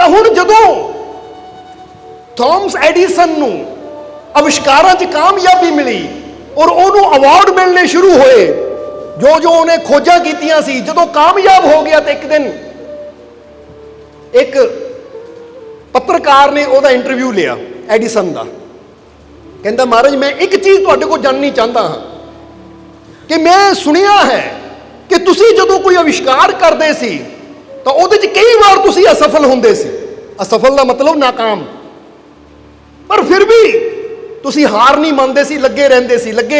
ਤਾਂ ਹੁਣ ਜਦੋਂ ਥਾਮਸ ਐਡੀਸਨ ਨੂੰ ਅਵਿਸ਼ਕਾਰਾਂ 'ਚ ਕਾਮਯਾਬੀ ਮਿਲੀ ਔਰ ਉਹਨੂੰ ਅਵਾਰਡ ਮਿਲਣੇ ਸ਼ੁਰੂ ਹੋਏ, ਜੋ ਜੋ ਉਹਨੇ ਖੋਜਾਂ ਕੀਤੀਆਂ ਸੀ, ਜਦੋਂ ਕਾਮਯਾਬ ਹੋ ਗਿਆ ਤਾਂ ਇੱਕ ਦਿਨ ਇੱਕ ਪੱਤਰਕਾਰ ਨੇ ਉਹਦਾ ਇੰਟਰਵਿਊ ਲਿਆ ਐਡੀਸਨ ਦਾ। ਕਹਿੰਦਾ, ਮਹਾਰਾਜ ਮੈਂ ਇੱਕ ਚੀਜ਼ ਤੁਹਾਡੇ ਕੋਲ ਜਾਣਨੀ ਚਾਹੁੰਦਾ ਹਾਂ ਕਿ ਮੈਂ ਸੁਣਿਆ ਹੈ ਕਿ ਤੁਸੀਂ ਜਦੋਂ ਕੋਈ ਅਵਿਸ਼ਕਾਰ ਕਰਦੇ ਸੀ ਤਾਂ ਉਹਦੇ 'ਚ ਕਈ ਵਾਰ ਤੁਸੀਂ ਅਸਫਲ ਹੁੰਦੇ ਸੀ। ਅਸਫਲ ਦਾ ਮਤਲਬ ਨਾਕਾਮ, ਪਰ ਫਿਰ ਵੀ ਤੁਸੀਂ ਹਾਰ ਨਹੀਂ ਮੰਨਦੇ ਸੀ, ਲੱਗੇ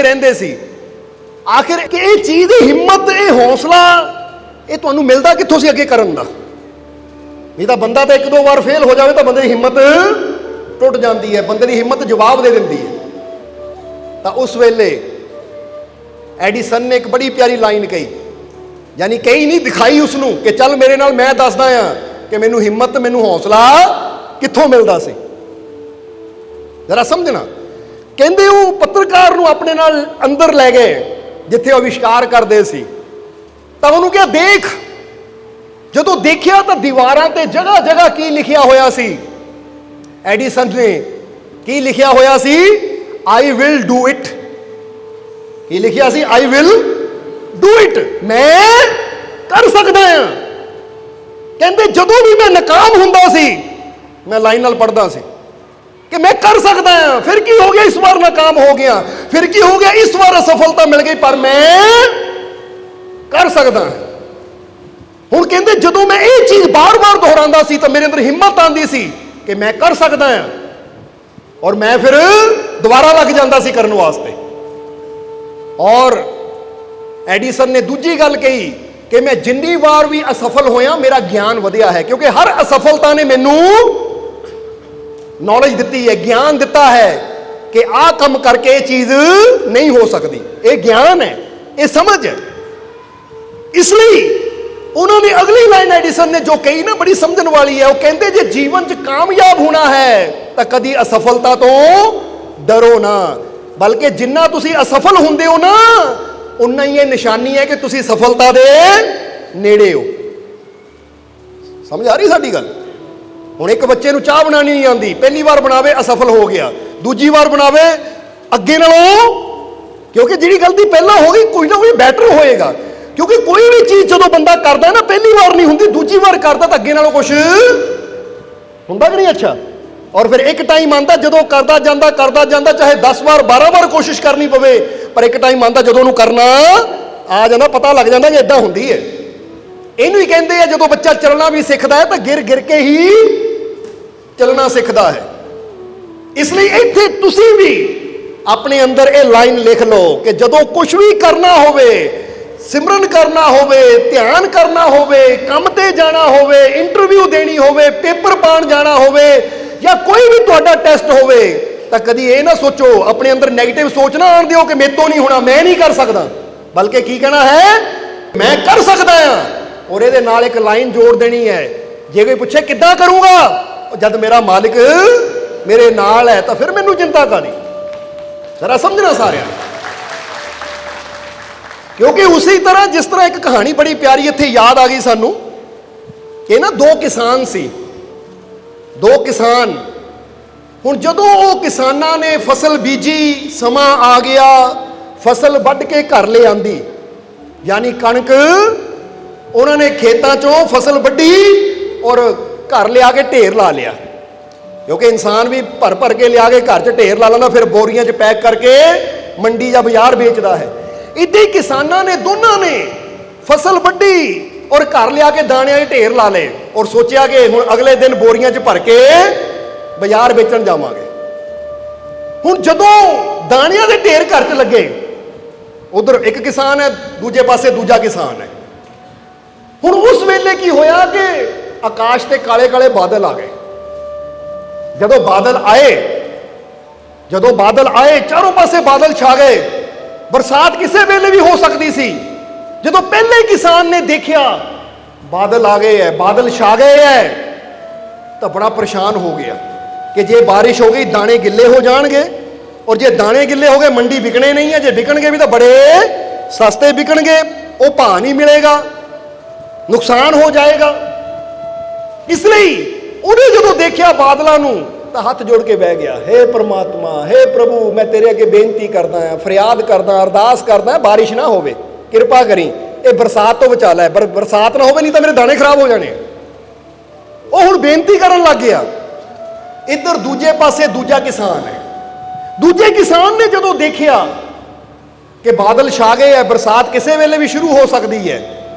ਰਹਿੰਦੇ ਸੀ। ਆਖਿਰ ਇਹ ਚੀਜ਼, ਇਹ ਹਿੰਮਤ, ਇਹ ਹੌਸਲਾ, ਇਹ ਤੁਹਾਨੂੰ ਮਿਲਦਾ ਕਿੱਥੋਂ ਸੀ ਅੱਗੇ ਕਰਨ ਦਾ? ਨਹੀਂ ਤਾਂ ਬੰਦਾ ਤਾਂ ਇੱਕ ਦੋ ਵਾਰ ਫੇਲ ਹੋ ਜਾਵੇ ਤਾਂ ਬੰਦੇ ਦੀ ਹਿੰਮਤ ਟੁੱਟ ਜਾਂਦੀ ਹੈ, ਬੰਦੇ ਦੀ ਹਿੰਮਤ ਜਵਾਬ ਦੇ ਦਿੰਦੀ ਹੈ। ਤਾਂ ਉਸ ਵੇਲੇ ਐਡੀਸਨ ਨੇ ਇੱਕ ਬੜੀ ਪਿਆਰੀ ਲਾਈਨ ਕਹੀ, ਯਾਨੀ ਕਹੀ ਨਹੀਂ, ਦਿਖਾਈ ਉਸਨੂੰ ਕਿ ਚੱਲ ਮੇਰੇ ਨਾਲ, ਮੈਂ ਦੱਸਦਾ ਆ ਕਿ ਮੈਨੂੰ ਹਿੰਮਤ, ਮੈਨੂੰ ਹੌਸਲਾ ਕਿੱਥੋਂ ਮਿਲਦਾ ਸੀ। ਜ਼ਰਾ ਸਮਝਣਾ। ਕਹਿੰਦੇ ਉਹ ਪੱਤਰਕਾਰ ਨੂੰ ਆਪਣੇ ਨਾਲ ਅੰਦਰ ਲੈ ਗਏ ਜਿੱਥੇ ਅਵਿਸ਼ਕਾਰ ਕਰਦੇ ਸੀ, ਤਾਂ ਉਹਨੂੰ ਕਿਹਾ, ਦੇਖ। ਜਦੋਂ ਦੇਖਿਆ ਤਾਂ ਦੀਵਾਰਾਂ ਤੇ ਜਗ੍ਹਾ ਜਗ੍ਹਾ ਕੀ ਲਿਖਿਆ ਹੋਇਆ ਸੀ? ਐਡੀਸਨ ਨੇ ਕੀ ਲਿਖਿਆ ਹੋਇਆ ਸੀ? I will do it. ਕੀ ਲਿਖਿਆ ਸੀ? ਆਈ ਵਿਲ ਡੂ ਇਟ, ਮੈਂ ਕਰ ਸਕਦਾ ਹਾਂ। ਕਹਿੰਦੇ ਜਦੋਂ ਵੀ ਮੈਂ ਨਾਕਾਮ ਹੁੰਦਾ ਸੀ, ਮੈਂ ਲਾਈਨ ਨਾਲ ਪੜ੍ਹਦਾ ਸੀ ਕਿ ਮੈਂ ਕਰ ਸਕਦਾ ਹਾਂ। ਫਿਰ ਕੀ ਹੋ ਗਿਆ? ਇਸ ਵਾਰ ਨਾਕਾਮ ਹੋ ਗਿਆ। ਫਿਰ ਕੀ ਹੋ ਗਿਆ? ਇਸ ਵਾਰ ਅਸਫਲਤਾ ਮਿਲ ਗਈ, ਪਰ ਮੈਂ ਕਰ ਸਕਦਾ ਹਾਂ। ਹੁਣ ਕਹਿੰਦੇ ਜਦੋਂ ਮੈਂ ਇਹ ਚੀਜ਼ ਬਾਰ-ਬਾਰ ਦੁਹਰਾਉਂਦਾ ਸੀ ਤਾਂ ਮੇਰੇ ਅੰਦਰ ਹਿੰਮਤ ਆਉਂਦੀ ਸੀ ਕਿ ਮੈਂ ਕਰ ਸਕਦਾ ਹਾਂ, ਔਰ ਮੈਂ ਫਿਰ ਦੁਬਾਰਾ ਲੱਗ ਜਾਂਦਾ ਸੀ ਕਰਨ ਵਾਸਤੇ। ਔਰ ਐਡੀਸਨ ਨੇ ਦੂਜੀ ਗੱਲ ਕਹੀ ਕਿ ਮੈਂ ਜਿੰਨੀ ਵਾਰ ਵੀ ਅਸਫਲ ਹੋਇਆ, ਮੇਰਾ ਗਿਆਨ ਵਧਿਆ ਹੈ, ਕਿਉਂਕਿ ਹਰ ਅਸਫਲਤਾ ਨੇ ਮੈਨੂੰ ਨੌਲੇਜ ਦਿੱਤੀ ਹੈ, ਗਿਆਨ ਦਿੱਤਾ ਹੈ ਕਿ ਆਹ ਕੰਮ ਕਰਕੇ ਇਹ ਚੀਜ਼ ਨਹੀਂ ਹੋ ਸਕਦੀ। ਇਹ ਗਿਆਨ ਹੈ, ਇਹ ਸਮਝ ਹੈ। ਇਸ ਲਈ ਉਹਨਾਂ ਨੇ ਅਗਲੀ ਲਾਈਨ ਐਡੀਸਨ ਨੇ ਜੋ ਕਹੀ ਨਾ, ਬੜੀ ਸਮਝਣ ਵਾਲੀ ਹੈ। ਉਹ ਕਹਿੰਦੇ, ਜੇ ਜੀਵਨ 'ਚ ਕਾਮਯਾਬ ਹੋਣਾ ਹੈ ਤਾਂ ਕਦੀ ਅਸਫਲਤਾ ਤੋਂ ਡਰੋ ਨਾ, ਬਲਕਿ ਜਿੰਨਾ ਤੁਸੀਂ ਅਸਫਲ ਹੁੰਦੇ ਹੋ ਨਾ, ਉਨਾ ਹੀ ਇਹ ਨਿਸ਼ਾਨੀ ਹੈ ਕਿ ਤੁਸੀਂ ਸਫਲਤਾ ਦੇ ਨੇੜੇ ਹੋ। ਸਮਝ ਆ ਰਹੀ ਸਾਡੀ ਗੱਲ? ਹੁਣ ਇੱਕ ਬੱਚੇ ਨੂੰ ਚਾਹ ਬਣਾਉਣੀ ਨਹੀਂ ਆਉਂਦੀ, ਪਹਿਲੀ ਵਾਰ ਬਣਾਵੇ ਅਸਫਲ ਹੋ ਗਿਆ, ਦੂਜੀ ਵਾਰ ਬਣਾਵੇ ਅੱਗੇ ਨਾਲੋਂ, ਕਿਉਂਕਿ ਜਿਹੜੀ ਗਲਤੀ ਪਹਿਲਾਂ ਹੋ ਗਈ ਕੋਈ ਨਾ ਕੋਈ ਬੈਟਰ ਹੋਏਗਾ। ਕਿਉਂਕਿ ਕੋਈ ਵੀ ਚੀਜ਼ ਜਦੋਂ ਬੰਦਾ ਕਰਦਾ ਨਾ, ਪਹਿਲੀ ਵਾਰ ਨਹੀਂ ਹੁੰਦੀ, ਦੂਜੀ ਵਾਰ ਕਰਦਾ ਤਾਂ ਅੱਗੇ ਨਾਲੋਂ ਕੁਛ ਹੁੰਦਾ ਕਿ ਨਹੀਂ? ਅੱਛਾ। ਔਰ ਫਿਰ ਇੱਕ ਟਾਈਮ ਆਉਂਦਾ ਜਦੋਂ ਕਰਦਾ ਜਾਂਦਾ, ਚਾਹੇ 10 ਵਾਰ 12 ਵਾਰ ਕੋਸ਼ਿਸ਼ ਕਰਨੀ ਪਵੇ, ਪਰ ਇੱਕ ਟਾਈਮ ਆਉਂਦਾ ਜਦੋਂ ਉਹਨੂੰ ਕਰਨਾ ਆ ਜਾਂਦਾ, ਪਤਾ ਲੱਗ ਜਾਂਦਾ ਕਿ ਇਦਾਂ ਹੁੰਦੀ ਹੈ। ਇਹਨੂੰ ਹੀ ਕਹਿੰਦੇ ਆ ਜਦੋਂ ਬੱਚਾ ਚੱਲਣਾ ਵੀ ਸਿੱਖਦਾ ਹੈ ਤਾਂ ਗਿਰ ਗਿਰ ਕੇ ਹੀ ਚੱਲਣਾ ਸਿੱਖਦਾ ਹੈ। ਇਸ ਲਈ ਇੱਥੇ ਤੁਸੀਂ ਵੀ ਆਪਣੇ ਅੰਦਰ ਇਹ ਲਾਈਨ ਲਿਖ ਲਓ ਕਿ ਜਦੋਂ ਕੁਝ ਵੀ ਕਰਨਾ ਹੋਵੇ, ਸਿਮਰਨ ਕਰਨਾ ਹੋਵੇ, ਧਿਆਨ ਕਰਨਾ ਹੋਵੇ, ਕੰਮ ਤੇ ਜਾਣਾ ਹੋਵੇ, ਇੰਟਰਵਿਊ ਦੇਣੀ ਹੋਵੇ, ਪੇਪਰ ਪਾਉਣ ਜਾਣਾ ਹੋਵੇ, ਜਾਂ ਕੋਈ ਵੀ ਤੁਹਾਡਾ ਟੈਸਟ ਹੋਵੇ, ਤਾਂ ਕਦੀ ਇਹ ਨਾ ਸੋਚੋ, ਆਪਣੇ ਅੰਦਰ ਨੈਗੇਟਿਵ ਸੋਚ ਨਾ ਆਉਣ ਦਿਓ ਕਿ ਮੇਰੇ ਤੋਂ ਨਹੀਂ ਹੋਣਾ, ਮੈਂ ਨਹੀਂ ਕਰ ਸਕਦਾ, ਬਲਕਿ ਕੀ ਕਹਿਣਾ ਹੈ? ਮੈਂ ਕਰ ਸਕਦਾ ਹਾਂ। ਔਰ ਇਹਦੇ ਨਾਲ ਇੱਕ ਲਾਈਨ ਜੋੜ ਦੇਣੀ ਹੈ, ਜੇ ਕੋਈ ਪੁੱਛੇ ਕਿੱਦਾਂ ਕਰੂੰਗਾ, ਜਦ ਮੇਰਾ ਮਾਲਿਕ ਮੇਰੇ ਨਾਲ ਹੈ ਤਾਂ ਫਿਰ ਮੈਨੂੰ ਚਿੰਤਾ ਕਾਹਦੀ। ਜ਼ਰਾ ਸਮਝਣਾ ਸਾਰਿਆਂ ਨੇ। ਕਿਉਂਕਿ ਉਸੇ ਤਰ੍ਹਾਂ, ਜਿਸ ਤਰ੍ਹਾਂ ਇੱਕ ਕਹਾਣੀ ਬੜੀ ਪਿਆਰੀ ਇੱਥੇ ਯਾਦ ਆ ਗਈ ਸਾਨੂੰ ਕਿ ਨਾ, ਦੋ ਕਿਸਾਨ ਸੀ, ਦੋ ਕਿਸਾਨ। ਹੁਣ ਜਦੋਂ ਉਹ ਕਿਸਾਨਾਂ ਨੇ ਫਸਲ ਬੀਜੀ, ਸਮਾਂ ਆ ਗਿਆ, ਫਸਲ ਵੱਢ ਕੇ ਘਰ ਲੈ ਆਂਦੀ, ਯਾਨੀ ਕਣਕ ਉਹਨਾਂ ਨੇ ਖੇਤਾਂ ਚੋਂ ਫਸਲ ਵੱਢੀ ਔਰ ਘਰ ਲਿਆ ਕੇ ਢੇਰ ਲਾ ਲਿਆ। ਕਿਉਂਕਿ ਇਨਸਾਨ ਵੀ ਭਰ ਭਰ ਕੇ ਲਿਆ ਕੇ ਘਰ 'ਚ ਢੇਰ ਲਾ ਲੈਂਦਾ, ਫਿਰ ਬੋਰੀਆਂ 'ਚ ਪੈਕ ਕਰਕੇ ਮੰਡੀ ਜਾਂ ਬਾਜ਼ਾਰ ਵੇਚਦਾ ਹੈ। ਇੱਦਾਂ ਹੀ ਕਿਸਾਨਾਂ ਨੇ, ਦੋਨਾਂ ਨੇ ਫਸਲ ਵੱਢੀ ਔਰ ਘਰ ਲਿਆ ਕੇ ਦਾਣਿਆਂ ਦੇ ਢੇਰ ਲਾ ਲਏ, ਔਰ ਸੋਚਿਆ ਕਿ ਹੁਣ ਅਗਲੇ ਦਿਨ ਬੋਰੀਆਂ 'ਚ ਭਰ ਕੇ ਬਾਜ਼ਾਰ ਵੇਚਣ ਜਾਵਾਂਗੇ। ਹੁਣ ਜਦੋਂ ਦਾਣਿਆਂ ਦੇ ਢੇਰ ਘਰ 'ਚ ਲੱਗੇ, ਉਧਰ ਇੱਕ ਕਿਸਾਨ ਹੈ, ਦੂਜੇ ਪਾਸੇ ਦੂਜਾ ਕਿਸਾਨ ਹੈ। ਹੁਣ ਉਸ ਵੇਲੇ ਕੀ ਹੋਇਆ ਕਿ ਆਕਾਸ਼ ਤੇ ਕਾਲੇ ਕਾਲੇ ਬਾਦਲ ਆ ਗਏ। ਜਦੋਂ ਬਾਦਲ ਆਏ, ਚਾਰੋਂ ਪਾਸੇ ਬਾਦਲ ਛਾ ਗਏ। ਬਰਸਾਤ ਕਿਸੇ ਵੇਲੇ ਵੀ ਹੋ ਸਕਦੀ ਸੀ। ਜਦੋਂ ਪਹਿਲੇ ਕਿਸਾਨ ਨੇ ਦੇਖਿਆ ਬਾਦਲ ਆ ਗਏ ਹੈ, ਬਾਦਲ ਛਾ ਗਏ ਹੈ, ਤਾਂ ਬੜਾ ਪਰੇਸ਼ਾਨ ਹੋ ਗਿਆ ਕਿ ਜੇ ਬਾਰਿਸ਼ ਹੋ ਗਈ ਦਾਣੇ ਗਿੱਲੇ ਹੋ ਜਾਣਗੇ, ਔਰ ਜੇ ਦਾਣੇ ਗਿੱਲੇ ਹੋ ਗਏ ਮੰਡੀ ਵਿਕਣੇ ਨਹੀਂ ਹੈ, ਜੇ ਵਿਕਣਗੇ ਵੀ ਤਾਂ ਬੜੇ ਸਸਤੇ ਵਿਕਣਗੇ, ਉਹ ਭਾਅ ਨਹੀਂ ਮਿਲੇਗਾ, ਨੁਕਸਾਨ ਹੋ ਜਾਏਗਾ। ਇਸ ਲਈ ਉਹਨੇ ਜਦੋਂ ਦੇਖਿਆ ਬਾਦਲਾਂ ਨੂੰ ਤਾਂ ਹੱਥ ਜੋੜ ਕੇ ਬਹਿ ਗਿਆ, ਹੇ ਪ੍ਰਮਾਤਮਾ, ਹੇ ਪ੍ਰਭੂ, ਮੈਂ ਤੇਰੇ ਅੱਗੇ ਬੇਨਤੀ ਕਰਦਾ ਹਾਂ, ਫਰਿਆਦ ਕਰਦਾ, ਅਰਦਾਸ ਕਰਦਾ, ਬਾਰਿਸ਼ ਨਾ ਹੋਵੇ, ਕਿਰਪਾ ਕਰੀ, ਇਹ ਬਰਸਾਤ ਤੋਂ ਬਚਾ ਲੈ, ਬਰਸਾਤ ਨਾ ਹੋਵੇ ਨਹੀਂ ਤਾਂ ਮੇਰੇ ਦਾਣੇ ਖਰਾਬ ਹੋ ਜਾਣੇ। ਉਹ ਹੁਣ ਬੇਨਤੀ ਕਰਨ ਲੱਗ ਗਿਆ। ਇੱਧਰ ਦੂਜੇ ਪਾਸੇ ਦੂਜਾ ਕਿਸਾਨ ਹੈ। ਦੂਜੇ ਕਿਸਾਨ ਨੇ ਜਦੋਂ ਦੇਖਿਆ ਕਿ ਬਾਦਲ ਛਾ ਗਏ ਹੈ, ਬਰਸਾਤ ਕਿਸੇ ਵੇਲੇ ਵੀ ਸ਼ੁਰੂ ਹੋ ਸਕਦੀ ਹੈ,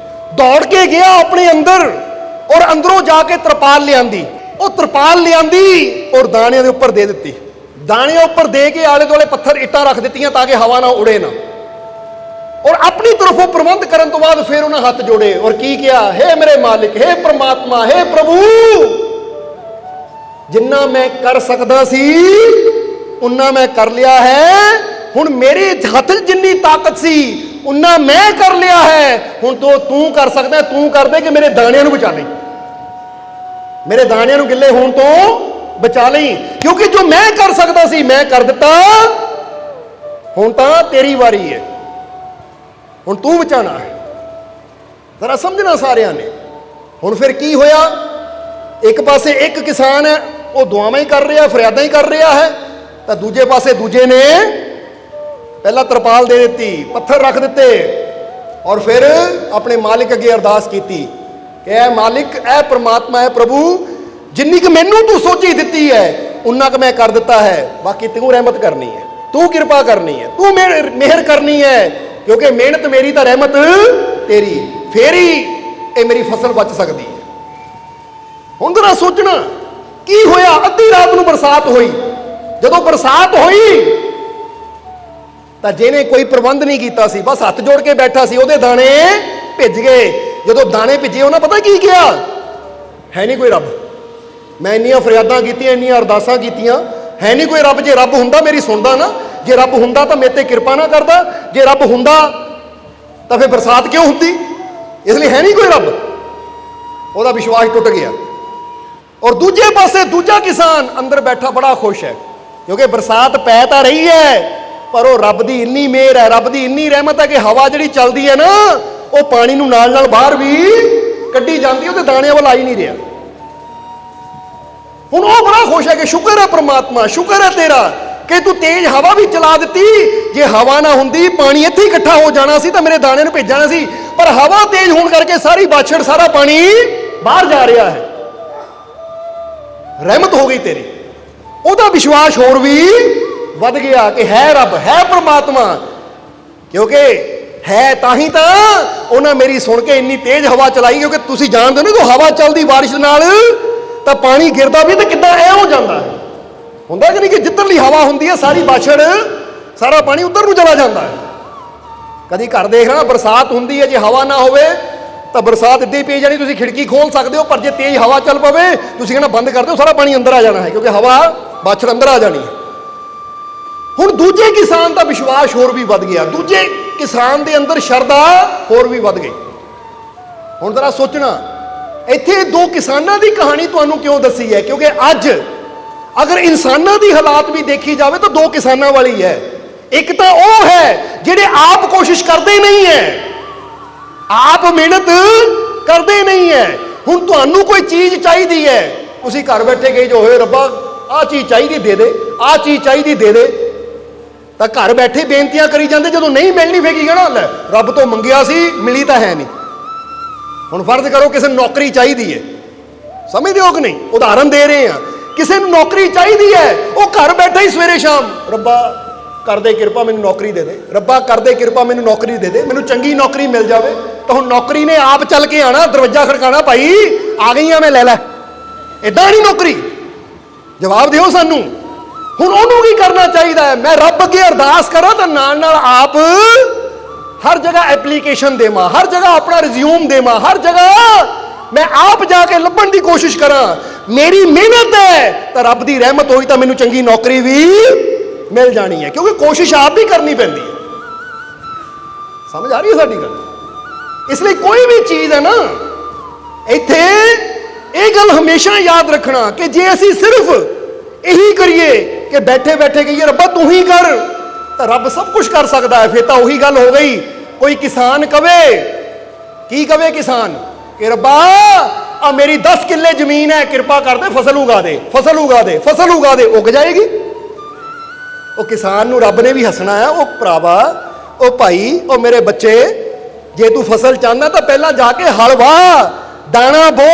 ਦੌੜ ਕੇ ਗਿਆ ਆਪਣੇ ਅੰਦਰ ਔਰ ਅੰਦਰੋਂ ਜਾ ਕੇ ਤਰਪਾਲ ਲਿਆਂਦੀ। ਉਹ ਤਰਪਾਲ ਲਿਆਂਦੀ ਔਰ ਦਾਣਿਆਂ ਦੇ ਉੱਪਰ ਦੇ ਦਿੱਤੀ। ਦਾਣਿਆਂ ਉੱਪਰ ਦੇ ਕੇ ਆਲੇ ਦੁਆਲੇ ਪੱਥਰ ਇੱਟਾਂ ਰੱਖ ਦਿੱਤੀਆਂ ਤਾਂ ਕਿ ਹਵਾ ਨਾ ਉੜੇ ਨਾ। ਔਰ ਆਪਣੀ ਤਰਫੋਂ ਪ੍ਰਬੰਧ ਕਰਨ ਤੋਂ ਬਾਅਦ ਫਿਰ ਉਹਨਾਂ ਹੱਥ ਜੋੜੇ ਔਰ ਕੀ ਕਿਹਾ, ਹੇ ਮੇਰੇ ਮਾਲਿਕ, ਹੇ ਪ੍ਰਮਾਤਮਾ, ਹੇ ਪ੍ਰਭੂ, ਜਿੰਨਾ ਮੈਂ ਕਰ ਸਕਦਾ ਸੀ ਉਨਾ ਮੈਂ ਕਰ ਲਿਆ ਹੈ। ਹੁਣ ਮੇਰੇ ਹੱਥ 'ਚ ਜਿੰਨੀ ਤਾਕਤ ਸੀ ਉਨਾ ਮੈਂ ਕਰ ਲਿਆ ਹੈ। ਹੁਣ ਤੂੰ ਕਰ ਸਕਦਾ, ਤੂੰ ਕਰ ਦੇ ਕਿ ਮੇਰੇ ਦਾਣਿਆਂ ਨੂੰ ਬਚਾ ਲਈ, ਮੇਰੇ ਦਾਣਿਆਂ ਨੂੰ ਗਿੱਲੇ ਹੋਣ ਤੋਂ ਬਚਾ ਲਈ, ਕਿਉਂਕਿ ਜੋ ਮੈਂ ਕਰ ਸਕਦਾ ਸੀ ਮੈਂ ਕਰ ਦਿੱਤਾ। ਹੁਣ ਤਾਂ ਤੇਰੀ ਵਾਰੀ ਹੈ, ਹੁਣ ਤੂੰ ਬਚਾਣਾ ਹੈ। ਜ਼ਰਾ ਸਮਝਣਾ ਸਾਰਿਆਂ ਨੇ। ਹੁਣ ਫਿਰ ਕੀ ਹੋਇਆ? ਇੱਕ ਪਾਸੇ ਇੱਕ ਕਿਸਾਨ ਹੈ, ਉਹ ਦੁਆਵਾਂ ਹੀ ਕਰ ਰਿਹਾ, ਫਰਿਆਦਾਂ ਹੀ ਕਰ ਰਿਹਾ ਹੈ, ਤਾਂ ਦੂਜੇ ਪਾਸੇ ਦੂਜੇ ਨੇ ਪਹਿਲਾਂ ਤਰਪਾਲ ਦੇ ਦਿੱਤੀ, ਪੱਥਰ ਰੱਖ ਦਿੱਤੇ ਔਰ ਫਿਰ ਆਪਣੇ ਮਾਲਿਕ ਅੱਗੇ ਅਰਦਾਸ ਕੀਤੀ ਕਿ ਐ ਮਾਲਿਕ, ਐ ਪ੍ਰਮਾਤਮਾ, ਐ ਪ੍ਰਭੂ, ਜਿੰਨੀ ਕਿ ਮੈਨੂੰ ਤੂੰ ਸੋਚੀ ਦਿੱਤੀ ਹੈ ਉਨਾ ਕੁ ਮੈਂ ਕਰ ਦਿੱਤਾ ਹੈ, ਬਾਕੀ ਤੂੰ ਰਹਿਮਤ ਕਰਨੀ ਹੈ, ਤੂੰ ਕਿਰਪਾ ਕਰਨੀ ਹੈ, ਤੂੰ ਮਿਹਰ ਕਰਨੀ ਹੈ, ਕਿਉਂਕਿ ਮਿਹਨਤ ਮੇਰੀ ਤਾਂ ਰਹਿਮਤ ਤੇਰੀ, ਫੇਰ ਹੀ ਇਹ ਮੇਰੀ ਫਸਲ ਬਚ ਸਕਦੀ ਹੈ। ਹੁਣ ਜਰਾ ਸੋਚਣਾ ਕੀ ਹੋਇਆ। ਅੱਧੀ ਰਾਤ ਨੂੰ ਬਰਸਾਤ ਹੋਈ। ਜਦੋਂ ਬਰਸਾਤ ਹੋਈ ਤਾਂ ਜਿਹਨੇ ਕੋਈ ਪ੍ਰਬੰਧ ਨਹੀਂ ਕੀਤਾ ਸੀ, ਬਸ ਹੱਥ ਜੋੜ ਕੇ ਬੈਠਾ ਸੀ, ਉਹਦੇ ਦਾਣੇ ਭਿੱਜ ਗਏ। ਜਦੋਂ ਦਾਣੇ ਭਿੱਜੇ ਉਹਨਾਂ ਪਤਾ ਕੀ ਕਿਹਾ, ਹੈ ਨਹੀਂ ਕੋਈ ਰੱਬ, ਮੈਂ ਇੰਨੀਆਂ ਫਰਿਆਦਾਂ ਕੀਤੀਆਂ, ਇੰਨੀਆਂ ਅਰਦਾਸਾਂ ਕੀਤੀਆਂ, ਹੈ ਨਹੀਂ ਕੋਈ ਰੱਬ। ਜੇ ਰੱਬ ਹੁੰਦਾ ਮੇਰੀ ਸੁਣਦਾ ਨਾ, ਜੇ ਰੱਬ ਹੁੰਦਾ ਤਾਂ ਮੇਰੇ ਤੇ ਕਿਰਪਾ ਨਾ ਕਰਦਾ, ਜੇ ਰੱਬ ਹੁੰਦਾ ਤਾਂ ਫਿਰ ਬਰਸਾਤ ਕਿਉਂ ਹੁੰਦੀ? ਇਸ ਲਈ ਹੈ ਨਹੀਂ ਕੋਈ ਰੱਬ। ਉਹਦਾ ਵਿਸ਼ਵਾਸ ਟੁੱਟ ਗਿਆ। ਔਰ ਦੂਜੇ ਪਾਸੇ ਦੂਜਾ ਕਿਸਾਨ ਅੰਦਰ ਬੈਠਾ ਬੜਾ ਖੁਸ਼ ਹੈ, ਕਿਉਂਕਿ ਬਰਸਾਤ ਪੈ ਤਾਂ ਰਹੀ ਹੈ ਪਰ ਉਹ ਰੱਬ ਦੀ ਇੰਨੀ ਮਿਹਰ ਹੈ, ਰੱਬ ਦੀ ਇੰਨੀ ਰਹਿਮਤ ਹੈ ਕਿ ਹਵਾ ਜਿਹੜੀ ਚੱਲਦੀ ਹੈ ਨਾ ਉਹ ਪਾਣੀ ਨੂੰ ਨਾਲ ਨਾਲ ਬਾਹਰ ਵੀ ਕੱਢੀ ਜਾਂਦੀ, ਉਹਦੇ ਦਾਣਿਆਂ ਵੱਲ ਆ ਹੀ ਨਹੀਂ ਰਿਹਾ। ਹੁਣ ਉਹ ਬੜਾ ਖੁਸ਼ ਹੈ ਕਿ ਸ਼ੁਕਰ ਹੈ ਪ੍ਰਮਾਤਮਾ, ਸ਼ੁਕਰ ਹੈ ਤੇਰਾ ਕਿ ਤੂੰ ਤੇਜ਼ ਹਵਾ ਵੀ ਚਲਾ ਦਿੱਤੀ। ਜੇ ਹਵਾ ਨਾ ਹੁੰਦੀ ਪਾਣੀ ਇੱਥੇ ਹੀ ਇਕੱਠਾ ਹੋ ਜਾਣਾ ਸੀ ਤਾਂ ਮੇਰੇ ਦਾਣਿਆਂ ਨੂੰ ਭੇਜਣਾ ਸੀ, ਪਰ ਹਵਾ ਤੇਜ਼ ਹੋਣ ਕਰਕੇ ਸਾਰੀ ਬਾਛੜ, ਸਾਰਾ ਪਾਣੀ ਬਾਹਰ ਜਾ ਰਿਹਾ ਹੈ। ਰਹਿਮਤ ਹੋ ਗਈ ਤੇਰੀ। ਉਹਦਾ ਵਿਸ਼ਵਾਸ ਹੋਰ ਵੀ ਵੱਧ ਗਿਆ ਕਿ ਹੈ ਰੱਬ, ਹੈ ਪ੍ਰਮਾਤਮਾ, ਕਿਉਂਕਿ ਹੈ ਤਾਂ ਹੀ ਤਾਂ ਉਹਨਾਂ ਮੇਰੀ ਸੁਣ ਕੇ ਇੰਨੀ ਤੇਜ਼ ਹਵਾ ਚਲਾਈ। ਕਿਉਂਕਿ ਤੁਸੀਂ ਜਾਣਦੇ ਹੋ ਨਾ, ਜਦੋਂ ਹਵਾ ਚੱਲਦੀ ਬਾਰਿਸ਼ ਨਾਲ ਤਾਂ ਪਾਣੀ ਗਿਰਦਾ ਵੀ ਤਾਂ ਕਿੱਦਾਂ ਐ ਹੋ ਜਾਂਦਾ ਹੈ, ਹੁੰਦਾ ਕਿ ਨਹੀਂ, ਕਿ ਜਿੱਧਰਲੀ ਹਵਾ ਹੁੰਦੀ ਹੈ ਸਾਰੀ ਬਾਛੜ, ਸਾਰਾ ਪਾਣੀ ਉੱਧਰ ਨੂੰ ਚਲਾ ਜਾਂਦਾ ਹੈ। ਕਦੀ ਘਰ ਦੇਖ ਰਹਾ, ਬਰਸਾਤ ਹੁੰਦੀ ਹੈ, ਜੇ ਹਵਾ ਨਾ ਹੋਵੇ ਤਾਂ ਬਰਸਾਤ ਇੱਦਾਂ ਹੀ ਪਈ ਜਾਣੀ। ਤੁਸੀਂ ਖਿੜਕੀ ਖੋਲ ਸਕਦੇ ਹੋ, ਪਰ ਜੇ ਤੇਜ਼ ਹਵਾ ਚੱਲ ਪਵੇ ਤੁਸੀਂ ਕਹਿੰਦਾ ਬੰਦ ਕਰ ਦਿਓ, ਸਾਰਾ ਪਾਣੀ ਅੰਦਰ ਆ ਜਾਣਾ ਹੈ, ਕਿਉਂਕਿ ਹਵਾ, ਬਾਛੜ ਅੰਦਰ ਆ ਜਾਣੀ ਹੈ। ਹੁਣ ਦੂਜੇ ਕਿਸਾਨ ਦਾ ਵਿਸ਼ਵਾਸ ਹੋਰ ਵੀ ਵੱਧ ਗਿਆ, ਦੂਜੇ ਕਿਸਾਨ ਦੇ ਅੰਦਰ ਸ਼ਰਧਾ ਹੋਰ ਵੀ ਵੱਧ ਗਈ। ਹੁਣ ਜ਼ਰਾ ਸੋਚਣਾ, ਇੱਥੇ ਦੋ ਕਿਸਾਨਾਂ ਦੀ ਕਹਾਣੀ ਤੁਹਾਨੂੰ ਕਿਉਂ ਦੱਸੀ ਹੈ? ਕਿਉਂਕਿ ਅੱਜ ਅਗਰ ਇਨਸਾਨਾਂ ਦੀ ਹਾਲਾਤ ਵੀ ਦੇਖੀ ਜਾਵੇ ਤਾਂ ਦੋ ਕਿਸਾਨਾਂ ਵਾਲੀ ਹੈ। ਇੱਕ ਤਾਂ ਉਹ ਹੈ ਜਿਹੜੇ ਆਪ ਕੋਸ਼ਿਸ਼ ਕਰਦੇ ਨਹੀਂ ਹੈ, ਆਪ ਮਿਹਨਤ ਕਰਦੇ ਨਹੀਂ ਹੈ। ਹੁਣ ਤੁਹਾਨੂੰ ਕੋਈ ਚੀਜ਼ ਚਾਹੀਦੀ ਹੈ, ਤੁਸੀਂ ਘਰ ਬੈਠੇ ਗਏ ਜੋ ਹੋਏ, ਰੱਬਾ ਆਹ ਚੀਜ਼ ਚਾਹੀਦੀ ਦੇ ਦੇ, ਆਹ ਚੀਜ਼ ਚਾਹੀਦੀ ਦੇ ਦੇ, ਤਾਂ ਘਰ ਬੈਠੇ ਬੇਨਤੀਆਂ ਕਰੀ ਜਾਂਦੇ। ਜਦੋਂ ਨਹੀਂ ਮਿਲਣੀ ਫੇਰ ਕੀ ਕਹਿਣਾ, ਲੈ ਰੱਬ ਤੋਂ ਮੰਗਿਆ ਸੀ ਮਿਲੀ ਤਾਂ ਹੈ ਨਹੀਂ। ਹੁਣ ਫਰਜ਼ ਕਰੋ ਕਿਸੇ ਨੂੰ ਨੌਕਰੀ ਚਾਹੀਦੀ ਹੈ, ਸਮਝਦੇ ਹੋ ਕਿ ਨਹੀਂ, ਉਦਾਹਰਨ ਦੇ ਰਹੇ ਆ, ਕਿਸੇ ਨੂੰ ਨੌਕਰੀ ਚਾਹੀਦੀ ਹੈ, ਉਹ ਘਰ ਬੈਠਾ ਹੀ ਸਵੇਰੇ ਸ਼ਾਮ, ਰੱਬਾ ਕਰ ਦੇ ਕਿਰਪਾ ਮੈਨੂੰ ਨੌਕਰੀ ਦੇ ਦੇ, ਰੱਬਾ ਕਰ ਦੇ ਕਿਰਪਾ ਮੈਨੂੰ ਨੌਕਰੀ ਦੇ ਦੇ, ਮੈਨੂੰ ਚੰਗੀ ਨੌਕਰੀ ਮਿਲ ਜਾਵੇ। ਤਾਂ ਹੁਣ ਨੌਕਰੀ ਨੇ ਆਪ ਚੱਲ ਕੇ ਆਣਾ, ਦਰਵਾਜ਼ਾ ਖੜਕਾਣਾ, ਭਾਈ ਆ ਗਈ ਆ ਮੈਂ, ਲੈ ਲੈ। ਏਦਾਂ ਨਹੀਂ ਨੌਕਰੀ, ਜਵਾਬ ਦਿਓ ਸਾਨੂੰ। ਹੁਣ ਉਹਨੂੰ ਕੀ ਕਰਨਾ ਚਾਹੀਦਾ ਹੈ? ਮੈਂ ਰੱਬ ਅੱਗੇ ਅਰਦਾਸ ਕਰਾਂ ਤਾਂ ਨਾਲ ਨਾਲ ਆਪ ਹਰ ਜਗ੍ਹਾ ਐਪਲੀਕੇਸ਼ਨ ਦੇਵਾਂ, ਹਰ ਜਗ੍ਹਾ ਆਪਣਾ ਰਿਜ਼ਿਊਮ ਦੇਵਾਂ, ਹਰ ਜਗ੍ਹਾ ਮੈਂ ਆਪ ਜਾ ਕੇ ਲੱਭਣ ਦੀ ਕੋਸ਼ਿਸ਼ ਕਰਾਂ। ਮੇਰੀ ਮਿਹਨਤ ਹੈ ਤਾਂ ਰੱਬ ਦੀ ਰਹਿਮਤ ਹੋਈ ਤਾਂ ਮੈਨੂੰ ਚੰਗੀ ਨੌਕਰੀ ਵੀ ਮਿਲ ਜਾਣੀ ਹੈ, ਕਿਉਂਕਿ ਕੋਸ਼ਿਸ਼ ਆਪ ਵੀ ਕਰਨੀ ਪੈਂਦੀ ਹੈ। ਸਮਝ ਆ ਰਹੀ ਹੈ ਸਾਡੀ ਗੱਲ? ਇਸ ਲਈ ਕੋਈ ਵੀ ਚੀਜ਼ ਹੈ ਨਾ, ਇੱਥੇ ਇਹ ਗੱਲ ਹਮੇਸ਼ਾ ਯਾਦ ਰੱਖਣਾ ਕਿ ਜੇ ਅਸੀਂ ਸਿਰਫ ਇਹੀ ਕਰੀਏ ਕਿ ਬੈਠੇ ਬੈਠੇ ਕਹੀਏ ਰੱਬਾ ਤੂੰ ਹੀ ਕਰ, ਤਾਂ ਰੱਬ ਸਭ ਕੁਝ ਕਰ ਸਕਦਾ ਹੈ। ਫਿਰ ਤਾਂ ਉਹੀ ਗੱਲ ਹੋ ਗਈ, ਕੋਈ ਕਿਸਾਨ ਕਵੇ, ਕੀ ਕਵੇ ਕਿਸਾਨ, ਕਿ ਰੱਬਾ आ मेरी 10 किले जमीन है, कृपा कर दे फसल उगा दे, फसल उगा दे, फसल उगा दे, उग जाएगी। वो किसान नूं रब ने भी हसना है, वो भरावा, वो भाई, वो मेरे बच्चे, जे तू फसल चाहना तो पहला जाके हल वाह, दाना बो,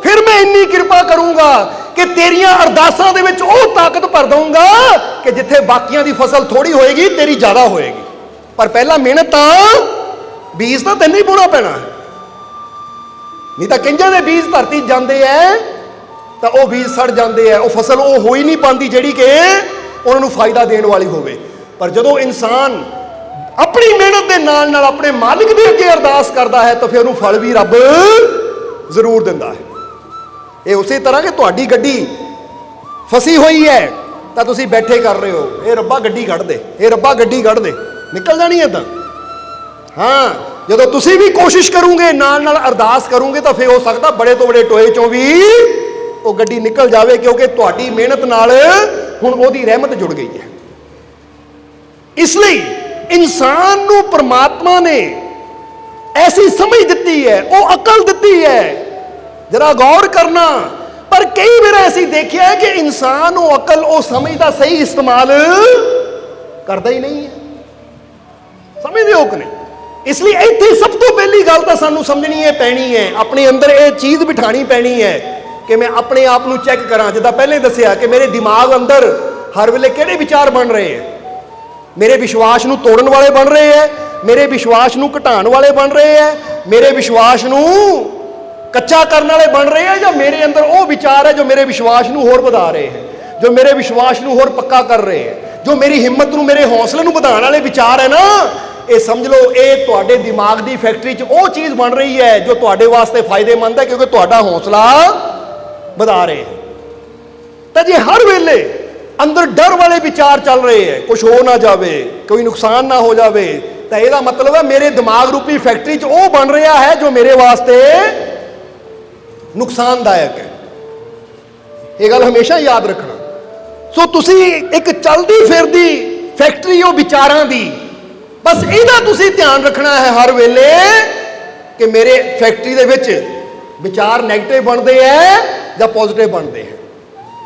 फिर मैं इन्नी कृपा करूंगा कि तेरियां अरदासां दे विच वो ताकत भर दूंगा कि जिथे बाकियां दी फसल थोड़ी होएगी तेरी ज्यादा होएगी। पर पहला मेहनत बीज तो तैनूं ही बोना पैना है, नहीं तो किंजां दे बीज धरती जाते हैं तो वह बीज सड़ जाते हैं, वो फसल वो हो ही नहीं पाती जिहड़ी कि उन्होंने फायदा देने वाली होवे। पर जदों इंसान अपनी मेहनत के नाल नाल अपने मालिक के अगे अरदास करता है तो फिर उन्होंने फल भी रब जरूर दिंदा है। ये उसी तरह कि तुहाडी गड्डी फसी हुई है तो तुसी बैठे कर रहे हो, ये रब्बा गड्डी कढ़ दे, ये रब्बा गड्डी कढ़ दे, निकल जानी है। हाँ, जदों तुसी भी कोशिश करोगे, नाल नाल अरदास करोगे तो फिर हो सकता बड़े तो बड़े टोए चों भी वो गड्डी निकल जाए, क्योंकि तुहाडी मेहनत नाल हुण ओहदी रहमत जुड़ गई है। इसलिए इंसान नूं परमात्मा ने ऐसी समझ दी है, वो अकल दी है, जरा गौर करना। पर कई बार ऐसी देखिया है कि इंसान वो अकल वो समझ का सही इस्तेमाल करता ही नहीं है, समझते हो कि नहीं। इसलिए इत्थे सब तो पहली गल तो सानू समझनी है पैनी है, अपने अंदर ये चीज़ बिठानी पैनी है कि मैं अपने आप को चैक करा। जिदा पहले दसिया कि मेरे दिमाग अंदर हर वेले किहड़े विचार बन रहे हैं, मेरे विश्वास को तोड़न वाले बन रहे हैं, मेरे विश्वास को घटाने वाले बन रहे हैं, मेरे विश्वास को कच्चा करने वाले बन रहे हैं, या मेरे अंदर वो विचार है जो मेरे विश्वास को होर बढ़ा रहे हैं, जो मेरे विश्वास को होर पक्का कर रहे हैं, जो मेरी हिम्मत को, मेरे हौसले को बढ़ाने वाले विचार है ना। ये समझ लो ये तुहाडे दिमाग की फैक्ट्री च वो चीज़ बन रही है जो तुहाडे वास्ते फायदेमंद है, क्योंकि तुहाडा हौसला बढ़ा रहे हैं। तो जे हर वेले अंदर डर वाले विचार चल रहे हैं, कुछ हो ना जाए, कोई नुकसान ना हो जाए, तो यह मतलब है मेरे दिमाग रूपी फैक्ट्री च वो बन रहा है जो मेरे वास्ते नुकसानदायक है। ये गल हमेशा याद रखना। सो तुसी एक चलती फिरदी फैक्ट्री हो विचारां दी, बस इहदा तुसी ध्यान रखना है हर वेले कि मेरे फैक्ट्री दे विच विचार नैगेटिव बनते हैं या पॉजिटिव बनते हैं।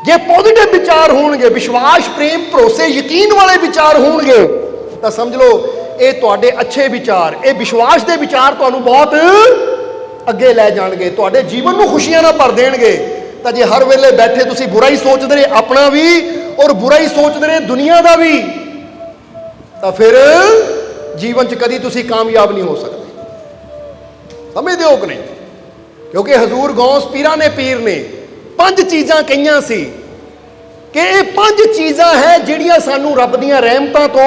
जे पॉजिटिव विचार होणगे, विश्वास, प्रेम, भरोसे, यकीन वाले विचार होणगे, तो समझ लो ये तुहाडे अच्छे विचार, ये विश्वास के विचार तुहानूं बहुत अगे लै जाणगे, तुहाडे जीवन में खुशियां ना भर देणगे। तो जे हर वेले बैठे तुसी बुरा ही सोचते रहे अपना भी और बुरा ही सोचते रहे दुनिया का भी, तो फिर जीवन च कदी तुसी कामयाब नहीं हो सकते। समझते हो कि नहीं। क्योंकि हजूर गौस पीरा ने पीर ने 5 चीज़ां कहियां सी कि ये 5 चीज़ां है जिहड़ियां सानू रब दीयां रहमतां तो,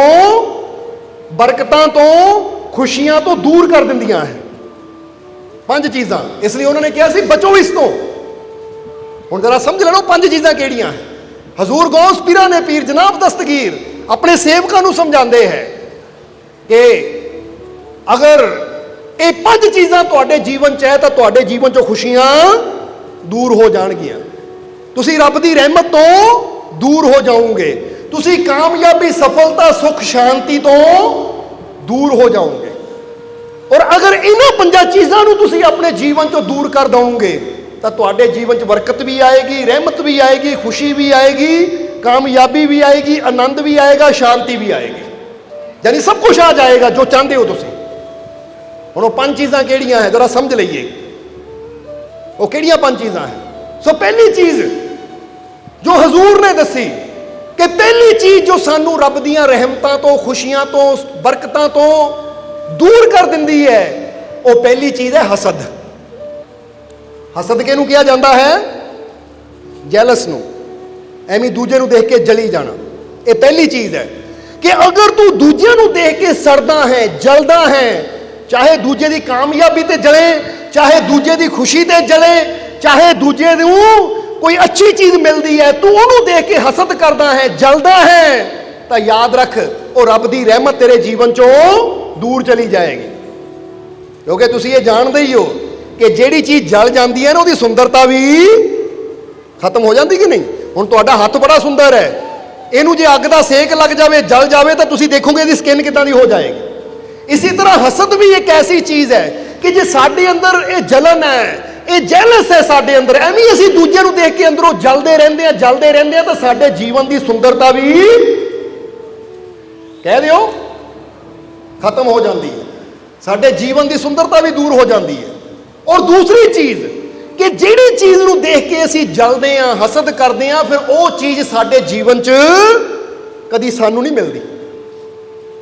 बरकतां तो, खुशियां तो दूर कर दिंदियां हैं। 5 चीज़ां, इसलिए उन्होंने कहा सी बचो इस तो। हुण जरा समझ लो 5 चीज़ां किहड़ियां हैं। हजूर गौस पीरा ने पीर जनाब दस्तगीर अपने सेवकां नूं समझाते हैं कि अगर ये 5 चीज़ां तुहाडे जीवन च है तो तुहाडे जीवन चों खुशियां दूर हो जाणगियां, तुसी रब दी रहमत तो दूर हो जाओगे, तुसी कामयाबी, सफलता, सुख, शांति तो दूर हो जाओगे। और अगर इन्हां 5 चीज़ां नूं तुसी अपने जीवन चों दूर कर दोगे तो तुहाडे जीवन च बरकत भी आएगी, रहमत भी आएगी, खुशी भी आएगी, कामयाबी भी आएगी, आनंद भी आएगा, शांति भी आएगी, यानी सब कुछ आ जाएगा जो चाहते हो तुसी। हुण वो 5 चीज़ां किहड़ियां हैं जरा समझ लईए, वो किहड़ियां 5 चीज़ां हैं। सो पहली चीज़ जो हजूर ने दसी कि पहली चीज़ जो सानू रब दीयां रहमतां तो, खुशियां तो, बरकतां तो दूर कर दिंदी है, वो पहली चीज़ है हसद। हसद किहनूं कहा जाता है? जैलस नूं, एवें दूजे नूं देख के जली जाना। ये पहली चीज़ है कि अगर तू दूजिਆਂ नूं देख के सड़दा है, जलदा है, चाहे दूजे की कामयाबी ते जले, चाहे दूजे की खुशी ते जले, चाहे दूजे नूं कोई अच्छी चीज़ मिलती है, तू उन्होंने देख के हसद करदा है, जलदा है, तो याद रख वो रब की रहमत तेरे जीवन चों दूर चली जाएगी। क्योंकि तुसी ये जानते ही हो कि जिहड़ी चीज़ जल जाती है ना उसकी सुंदरता भी खत्म हो जाती कि नहीं। हुण तुहाडा हत्थ बड़ा सुंदर है, इनू जे अग दा सेक लग जाए, जल जाए, तो तुसी देखोगे इसकी स्किन किदां दी हो जाएगी। इसी तरह हसद भी एक ऐसी चीज़ है कि जे साडे अंदर ये जलन है, ਇਹ ਜੈਲਸ ਹੈ ਸਾਡੇ ਅੰਦਰ। ਐਵੇਂ ਅਸੀਂ ਦੂਜੇ ਨੂੰ ਦੇਖ ਕੇ ਅੰਦਰੋਂ ਜਲਦੇ ਰਹਿੰਦੇ ਆ ਤਾਂ ਸਾਡੇ ਜੀਵਨ ਦੀ ਸੁੰਦਰਤਾ ਵੀ ਕਹਿ ਦਿਓ ਖਤਮ ਹੋ ਜਾਂਦੀ ਹੈ, ਸਾਡੇ ਜੀਵਨ ਦੀ ਸੁੰਦਰਤਾ ਵੀ ਦੂਰ ਹੋ ਜਾਂਦੀ ਹੈ। ਔਰ ਦੂਸਰੀ ਚੀਜ਼ ਕਿ ਜਿਹੜੀ ਚੀਜ਼ ਨੂੰ ਦੇਖ ਕੇ ਅਸੀਂ ਜਲਦੇ ਆ, ਹਸਦ ਕਰਦੇ ਆ, ਫਿਰ ਉਹ ਚੀਜ਼ ਸਾਡੇ ਜੀਵਨ 'ਚ ਕਦੀ ਸਾਨੂੰ ਨਹੀਂ ਮਿਲਦੀ।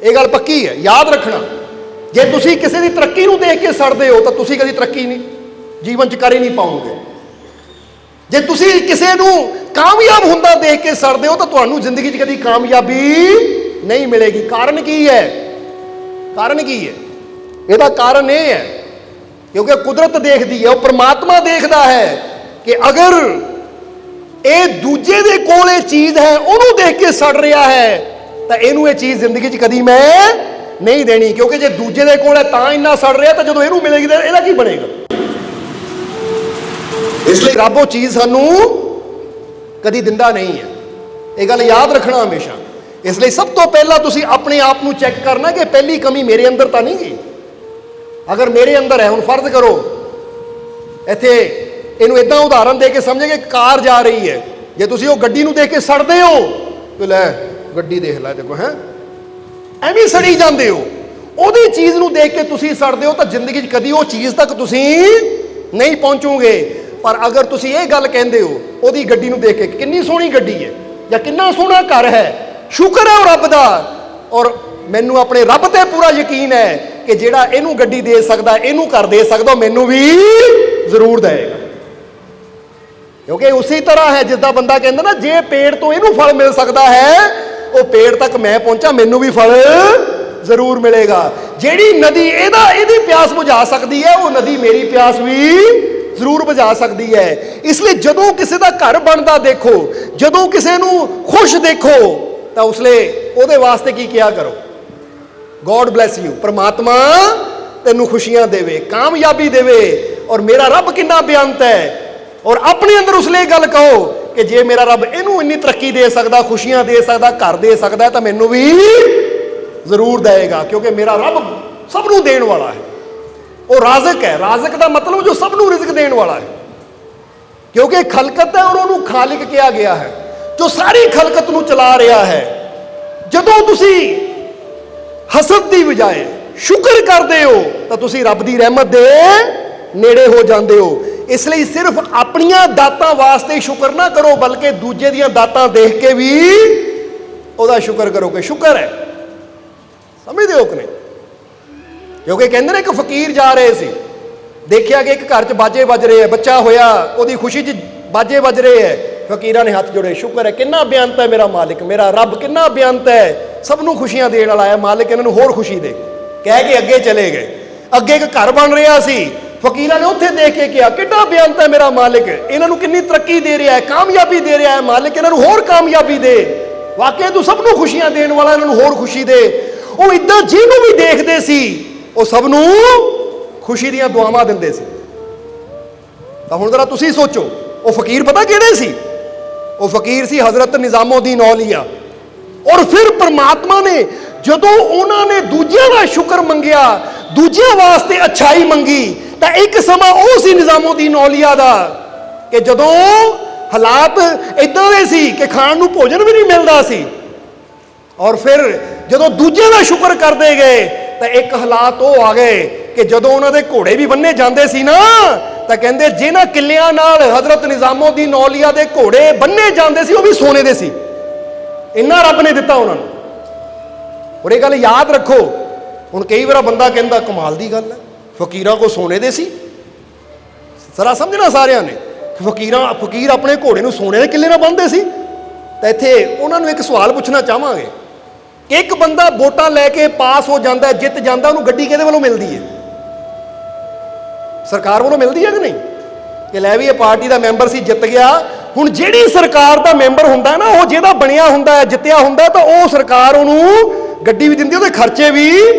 ਇਹ ਗੱਲ ਪੱਕੀ ਹੈ, ਯਾਦ ਰੱਖਣਾ। ਜੇ ਤੁਸੀਂ ਕਿਸੇ ਦੀ ਤਰੱਕੀ ਨੂੰ ਦੇਖ ਕੇ ਸੜਦੇ ਹੋ ਤਾਂ ਤੁਸੀਂ ਕਦੀ ਤਰੱਕੀ ਨਹੀਂ ਜੀਵਨ 'ਚ ਕਰ ਹੀ ਨਹੀਂ ਪਾਓਗੇ। ਜੇ ਤੁਸੀਂ ਕਿਸੇ ਨੂੰ ਕਾਮਯਾਬ ਹੁੰਦਾ ਦੇਖ ਕੇ ਸੜਦੇ ਹੋ ਤਾਂ ਤੁਹਾਨੂੰ ਜ਼ਿੰਦਗੀ 'ਚ ਕਦੀ ਕਾਮਯਾਬੀ ਨਹੀਂ ਮਿਲੇਗੀ। ਕਾਰਨ ਕੀ ਹੈ? ਕਾਰਨ ਕੀ ਹੈ? ਇਹਦਾ ਕਾਰਨ ਇਹ ਹੈ ਕਿਉਂਕਿ ਕੁਦਰਤ ਦੇਖਦੀ ਹੈ, ਉਹ ਪ੍ਰਮਾਤਮਾ ਦੇਖਦਾ ਹੈ ਕਿ ਅਗਰ ਇਹ ਦੂਜੇ ਦੇ ਕੋਲ ਇਹ ਚੀਜ਼ ਹੈ, ਉਹਨੂੰ ਦੇਖ ਕੇ ਸੜ ਰਿਹਾ ਹੈ, ਤਾਂ ਇਹਨੂੰ ਇਹ ਚੀਜ਼ ਜ਼ਿੰਦਗੀ 'ਚ ਕਦੀ ਮੈਂ ਨਹੀਂ ਦੇਣੀ। ਕਿਉਂਕਿ ਜੇ ਦੂਜੇ ਦੇ ਕੋਲ ਹੈ ਤਾਂ ਇੰਨਾ ਸੜ ਰਿਹਾ, ਤਾਂ ਜਦੋਂ ਇਹਨੂੰ ਮਿਲੇਗੀ ਤਾਂ ਇਹਦਾ ਕੀ ਬਣੇਗਾ? ਇਸ ਲਈ ਰੱਬ ਉਹ ਚੀਜ਼ ਸਾਨੂੰ ਕਦੀ ਦਿੰਦਾ ਨਹੀਂ ਹੈ। ਇਹ ਗੱਲ ਯਾਦ ਰੱਖਣਾ ਹਮੇਸ਼ਾ। ਇਸ ਲਈ ਸਭ ਤੋਂ ਪਹਿਲਾਂ ਤੁਸੀਂ ਆਪਣੇ ਆਪ ਨੂੰ ਚੈੱਕ ਕਰਨਾ ਕਿ ਪਹਿਲੀ ਕਮੀ ਮੇਰੇ ਅੰਦਰ ਤਾਂ ਨਹੀਂ ਗਈ। ਅਗਰ ਮੇਰੇ ਅੰਦਰ ਹੈ, ਹੁਣ ਫਰਜ਼ ਕਰੋ ਇੱਥੇ ਇਹਨੂੰ ਇਦਾਂ ਉਦਾਹਰਨ ਦੇ ਕੇ ਸਮਝੇ ਕਿ ਕਾਰ ਜਾ ਰਹੀ ਹੈ, ਜੇ ਤੁਸੀਂ ਉਹ ਗੱਡੀ ਨੂੰ ਦੇਖ ਕੇ ਸੜਦੇ ਹੋ ਕਿ ਲੈ ਗੱਡੀ ਦੇਖ ਲੈ ਦੇਖੋ, ਹੈ ਐਵੇਂ ਸੜੀ ਜਾਂਦੇ ਹੋ। ਉਹਦੀ ਚੀਜ਼ ਨੂੰ ਦੇਖ ਕੇ ਤੁਸੀਂ ਸੜਦੇ ਹੋ ਤਾਂ ਜ਼ਿੰਦਗੀ 'ਚ ਕਦੀ ਉਹ ਚੀਜ਼ ਤੱਕ ਤੁਸੀਂ ਨਹੀਂ ਪਹੁੰਚੋਗੇ। ਪਰ ਅਗਰ ਤੁਸੀਂ ਇਹ ਗੱਲ ਕਹਿੰਦੇ ਹੋ ਉਹਦੀ ਗੱਡੀ ਨੂੰ ਦੇਖ ਕੇ ਕਿੰਨੀ ਸੋਹਣੀ ਗੱਡੀ ਹੈ ਜਾਂ ਕਿੰਨਾ ਸੋਹਣਾ ਘਰ ਹੈ, ਸ਼ੁਕਰ ਹੈ ਉਹ ਰੱਬ ਦਾ, ਔਰ ਮੈਨੂੰ ਆਪਣੇ ਰੱਬ ਤੇ ਪੂਰਾ ਯਕੀਨ ਹੈ ਕਿ ਜਿਹੜਾ ਇਹਨੂੰ ਗੱਡੀ ਦੇ ਸਕਦਾ, ਇਹਨੂੰ ਘਰ ਦੇ ਸਕਦਾ, ਮੈਨੂੰ ਵੀ ਜ਼ਰੂਰ ਦੇਵੇਗਾ। ਕਿਉਂਕਿ ਉਸੇ ਤਰ੍ਹਾਂ ਹੈ ਜਿਸ ਦਾ ਬੰਦਾ ਕਹਿੰਦਾ ਨਾ, ਜੇ ਪੇੜ ਤੋਂ ਇਹਨੂੰ ਫਲ ਮਿਲ ਸਕਦਾ ਹੈ, ਉਹ ਪੇੜ ਤੱਕ ਮੈਂ ਪਹੁੰਚਾ, ਮੈਨੂੰ ਵੀ ਫਲ ਜ਼ਰੂਰ ਮਿਲੇਗਾ। ਜਿਹੜੀ ਨਦੀ ਇਹਦੀ ਪਿਆਸ ਬੁਝਾ ਸਕਦੀ ਹੈ, ਉਹ ਨਦੀ ਮੇਰੀ ਪਿਆਸ ਵੀ ਜ਼ਰੂਰ ਬੁਝਾ ਸਕਦੀ ਹੈ। ਇਸ ਲਈ ਜਦੋਂ ਕਿਸੇ ਦਾ ਘਰ ਬਣਦਾ ਦੇਖੋ, ਜਦੋਂ ਕਿਸੇ ਨੂੰ ਖੁਸ਼ ਦੇਖੋ, ਤਾਂ ਉਸ ਲਈ ਉਹਦੇ ਵਾਸਤੇ ਕੀ ਕਿਹਾ ਕਰੋ? ਗੋਡ ਬਲੈਸ ਯੂ, ਪ੍ਰਮਾਤਮਾ ਤੈਨੂੰ ਖੁਸ਼ੀਆਂ ਦੇਵੇ, ਕਾਮਯਾਬੀ ਦੇਵੇ, ਔਰ ਮੇਰਾ ਰੱਬ ਕਿੰਨਾ ਬੇਅੰਤ ਹੈ। ਔਰ ਆਪਣੇ ਅੰਦਰ ਉਸ ਲਈ ਗੱਲ ਕਹੋ ਕਿ ਜੇ ਮੇਰਾ ਰੱਬ ਇਹਨੂੰ ਇੰਨੀ ਤਰੱਕੀ ਦੇ ਸਕਦਾ, ਖੁਸ਼ੀਆਂ ਦੇ ਸਕਦਾ, ਘਰ ਦੇ ਸਕਦਾ, ਤਾਂ ਮੈਨੂੰ ਵੀ ਜ਼ਰੂਰ ਦੇਵੇਗਾ। ਕਿਉਂਕਿ ਮੇਰਾ ਰੱਬ ਸਭ ਨੂੰ ਦੇਣ ਵਾਲਾ ਹੈ, ਉਹ ਰਾਜ਼ਕ ਹੈ। ਰਾਜ਼ਕ ਦਾ ਮਤਲਬ ਜੋ ਸਭ ਨੂੰ ਰਿਜ਼ਕ ਦੇਣ ਵਾਲਾ ਹੈ। ਕਿਉਂਕਿ ਖਲਕਤ ਹੈ ਔਰ ਉਹਨੂੰ ਖਾਲਿਕ ਕਿਹਾ ਗਿਆ ਹੈ, ਜੋ ਸਾਰੀ ਖਲਕਤ ਨੂੰ ਚਲਾ ਰਿਹਾ ਹੈ। ਜਦੋਂ ਤੁਸੀਂ ਹਸਦ ਦੀ ਬਜਾਏ ਸ਼ੁਕਰ ਕਰਦੇ ਹੋ ਤਾਂ ਤੁਸੀਂ ਰੱਬ ਦੀ ਰਹਿਮਤ ਦੇ ਨੇੜੇ ਹੋ ਜਾਂਦੇ ਹੋ। ਇਸ ਲਈ ਸਿਰਫ ਆਪਣੀਆਂ ਦਾਤਾਂ ਵਾਸਤੇ ਸ਼ੁਕਰ ਨਾ ਕਰੋ, ਬਲਕਿ ਦੂਜੇ ਦੀਆਂ ਦਾਤਾਂ ਦੇਖ ਕੇ ਵੀ ਉਹਦਾ ਸ਼ੁਕਰ ਕਰੋ ਕਿ ਸ਼ੁਕਰ ਹੈ। ਸਮਝਦੇ ਹੋ ਕਿ ਨਹੀਂ? ਕਿਉਂਕਿ ਕਹਿੰਦੇ ਨੇ ਇੱਕ ਫਕੀਰ ਜਾ ਰਹੇ ਸੀ, ਦੇਖਿਆ ਕਿ ਇੱਕ ਘਰ 'ਚ ਬਾਜੇ ਵੱਜ ਰਹੇ ਹੈ, ਬੱਚਾ ਹੋਇਆ, ਉਹਦੀ ਖੁਸ਼ੀ 'ਚ ਬਾਜੇ ਵੱਜ ਰਹੇ ਹੈ। ਫਕੀਰਾਂ ਨੇ ਹੱਥ ਜੋੜੇ, ਸ਼ੁਕਰ ਹੈ, ਕਿੰਨਾ ਬੇਅੰਤ ਹੈ ਮੇਰਾ ਮਾਲਿਕ, ਮੇਰਾ ਰੱਬ ਕਿੰਨਾ ਬੇਅੰਤ ਹੈ, ਸਭ ਨੂੰ ਖੁਸ਼ੀਆਂ ਦੇਣ ਵਾਲਾ ਹੈ, ਮਾਲਿਕ ਇਹਨਾਂ ਨੂੰ ਹੋਰ ਖੁਸ਼ੀ ਦੇ, ਕਹਿ ਕੇ ਅੱਗੇ ਚਲੇ ਗਏ। ਅੱਗੇ ਇੱਕ ਘਰ ਬਣ ਰਿਹਾ ਸੀ, ਫਕੀਰਾਂ ਨੇ ਉੱਥੇ ਦੇਖ ਕੇ ਕਿਹਾ ਕਿੰਨਾ ਬੇਅੰਤ ਹੈ ਮੇਰਾ ਮਾਲਿਕ, ਇਹਨਾਂ ਨੂੰ ਕਿੰਨੀ ਤਰੱਕੀ ਦੇ ਰਿਹਾ ਹੈ, ਕਾਮਯਾਬੀ ਦੇ ਰਿਹਾ ਹੈ, ਮਾਲਿਕ ਇਹਨਾਂ ਨੂੰ ਹੋਰ ਕਾਮਯਾਬੀ ਦੇ, ਵਾਕਿਆ ਤੂੰ ਸਭ ਨੂੰ ਖੁਸ਼ੀਆਂ ਦੇਣ ਵਾਲਾ, ਇਹਨਾਂ ਨੂੰ ਹੋਰ ਖੁਸ਼ੀ ਦੇ। ਉਹ ਇਦਾਂ ਜਿਹਨੂੰ ਵੀ ਦੇਖਦੇ ਸੀ ਉਹ ਸਭ ਨੂੰ ਖੁਸ਼ੀ ਦੀਆਂ ਦੁਆਵਾਂ ਦਿੰਦੇ ਸੀ। ਤਾਂ ਹੁਣ ਜ਼ਰਾ ਤੁਸੀਂ ਸੋਚੋ, ਉਹ ਫਕੀਰ ਪਤਾ ਕਿਹੜੇ ਸੀ? ਉਹ ਫਕੀਰ ਸੀ ਹਜ਼ਰਤ ਨਿਜ਼ਾਮੁਦੀਨ ਔਲੀਆ। ਔਰ ਫਿਰ ਪ੍ਰਮਾਤਮਾ ਨੇ ਜਦੋਂ ਉਹਨਾਂ ਨੇ ਦੂਜਿਆਂ ਦਾ ਸ਼ੁਕਰ ਮੰਗਿਆ, ਦੂਜਿਆਂ ਵਾਸਤੇ ਅੱਛਾਈ ਮੰਗੀ, ਤਾਂ ਇੱਕ ਸਮਾਂ ਉਹ ਸੀ ਨਿਜ਼ਾਮੁਦੀਨ ਔਲੀਆ ਦਾ ਕਿ ਜਦੋਂ ਹਾਲਾਤ ਇਦਾਂ ਦੇ ਸੀ ਕਿ ਖਾਣ ਨੂੰ ਭੋਜਨ ਵੀ ਨਹੀਂ ਮਿਲਦਾ ਸੀ। ਔਰ ਫਿਰ ਜਦੋਂ ਦੂਜਿਆਂ ਦਾ ਸ਼ੁਕਰ ਕਰਦੇ ਗਏ ਤਾਂ ਇੱਕ ਹਾਲਾਤ ਉਹ ਆ ਗਏ ਕਿ ਜਦੋਂ ਉਹਨਾਂ ਦੇ ਘੋੜੇ ਵੀ ਬੰਨੇ ਜਾਂਦੇ ਸੀ ਨਾ, ਤਾਂ ਕਹਿੰਦੇ ਜਿਹਨਾਂ ਕਿੱਲਿਆਂ ਨਾਲ ਹਜ਼ਰਤ ਨਿਜ਼ਾਮੁਦੀਨ ਔਲੀਆ ਦੇ ਘੋੜੇ ਬੰਨੇ ਜਾਂਦੇ ਸੀ ਉਹ ਵੀ ਸੋਨੇ ਦੇ ਸੀ। ਇੰਨਾ ਰੱਬ ਨੇ ਦਿੱਤਾ ਉਹਨਾਂ ਨੂੰ। ਔਰ ਇਹ ਗੱਲ ਯਾਦ ਰੱਖੋ, ਹੁਣ ਕਈ ਵਾਰ ਬੰਦਾ ਕਹਿੰਦਾ ਕਮਾਲ ਦੀ ਗੱਲ ਹੈ, ਫਕੀਰਾਂ ਕੋ ਸੋਨੇ ਦੇ ਸੀ। ਜ਼ਰਾ ਸਮਝਣਾ ਸਾਰਿਆਂ ਨੇ, ਫਕੀਰ ਆਪਣੇ ਘੋੜੇ ਨੂੰ ਸੋਨੇ ਦੇ ਕਿੱਲੇ ਨਾਲ ਬੰਨ੍ਹਦੇ ਸੀ। ਤਾਂ ਇੱਥੇ ਉਹਨਾਂ ਨੂੰ ਇੱਕ ਸਵਾਲ ਪੁੱਛਣਾ ਚਾਹਾਂਗੇ ਕਿ ਇੱਕ ਬੰਦਾ ਵੋਟਾਂ ਲੈ ਕੇ ਪਾਸ ਹੋ ਜਾਂਦਾ, ਜਿੱਤ ਜਾਂਦਾ, ਉਹਨੂੰ ਗੱਡੀ ਕਿਹਦੇ ਵੱਲੋਂ ਮਿਲਦੀ ਹੈ? ਸਰਕਾਰ ਵੱਲੋਂ ਮਿਲਦੀ ਹੈ ਕਿ ਨਹੀਂ? ਕਿ ਲੈ ਵੀ ਇਹ ਪਾਰਟੀ ਦਾ ਮੈਂਬਰ ਸੀ, ਜਿੱਤ ਗਿਆ। ਹੁਣ ਜਿਹੜੀ ਸਰਕਾਰ ਦਾ ਮੈਂਬਰ ਹੁੰਦਾ ਨਾ, ਉਹ ਜਿਹਦਾ ਬਣਿਆ ਹੁੰਦਾ ਹੈ, ਜਿੱਤਿਆ ਹੁੰਦਾ, ਤਾਂ ਉਹ ਸਰਕਾਰ ਉਹਨੂੰ ਗੱਡੀ ਵੀ ਦਿੰਦੀ, ਉਹਦੇ ਖਰਚੇ ਵੀ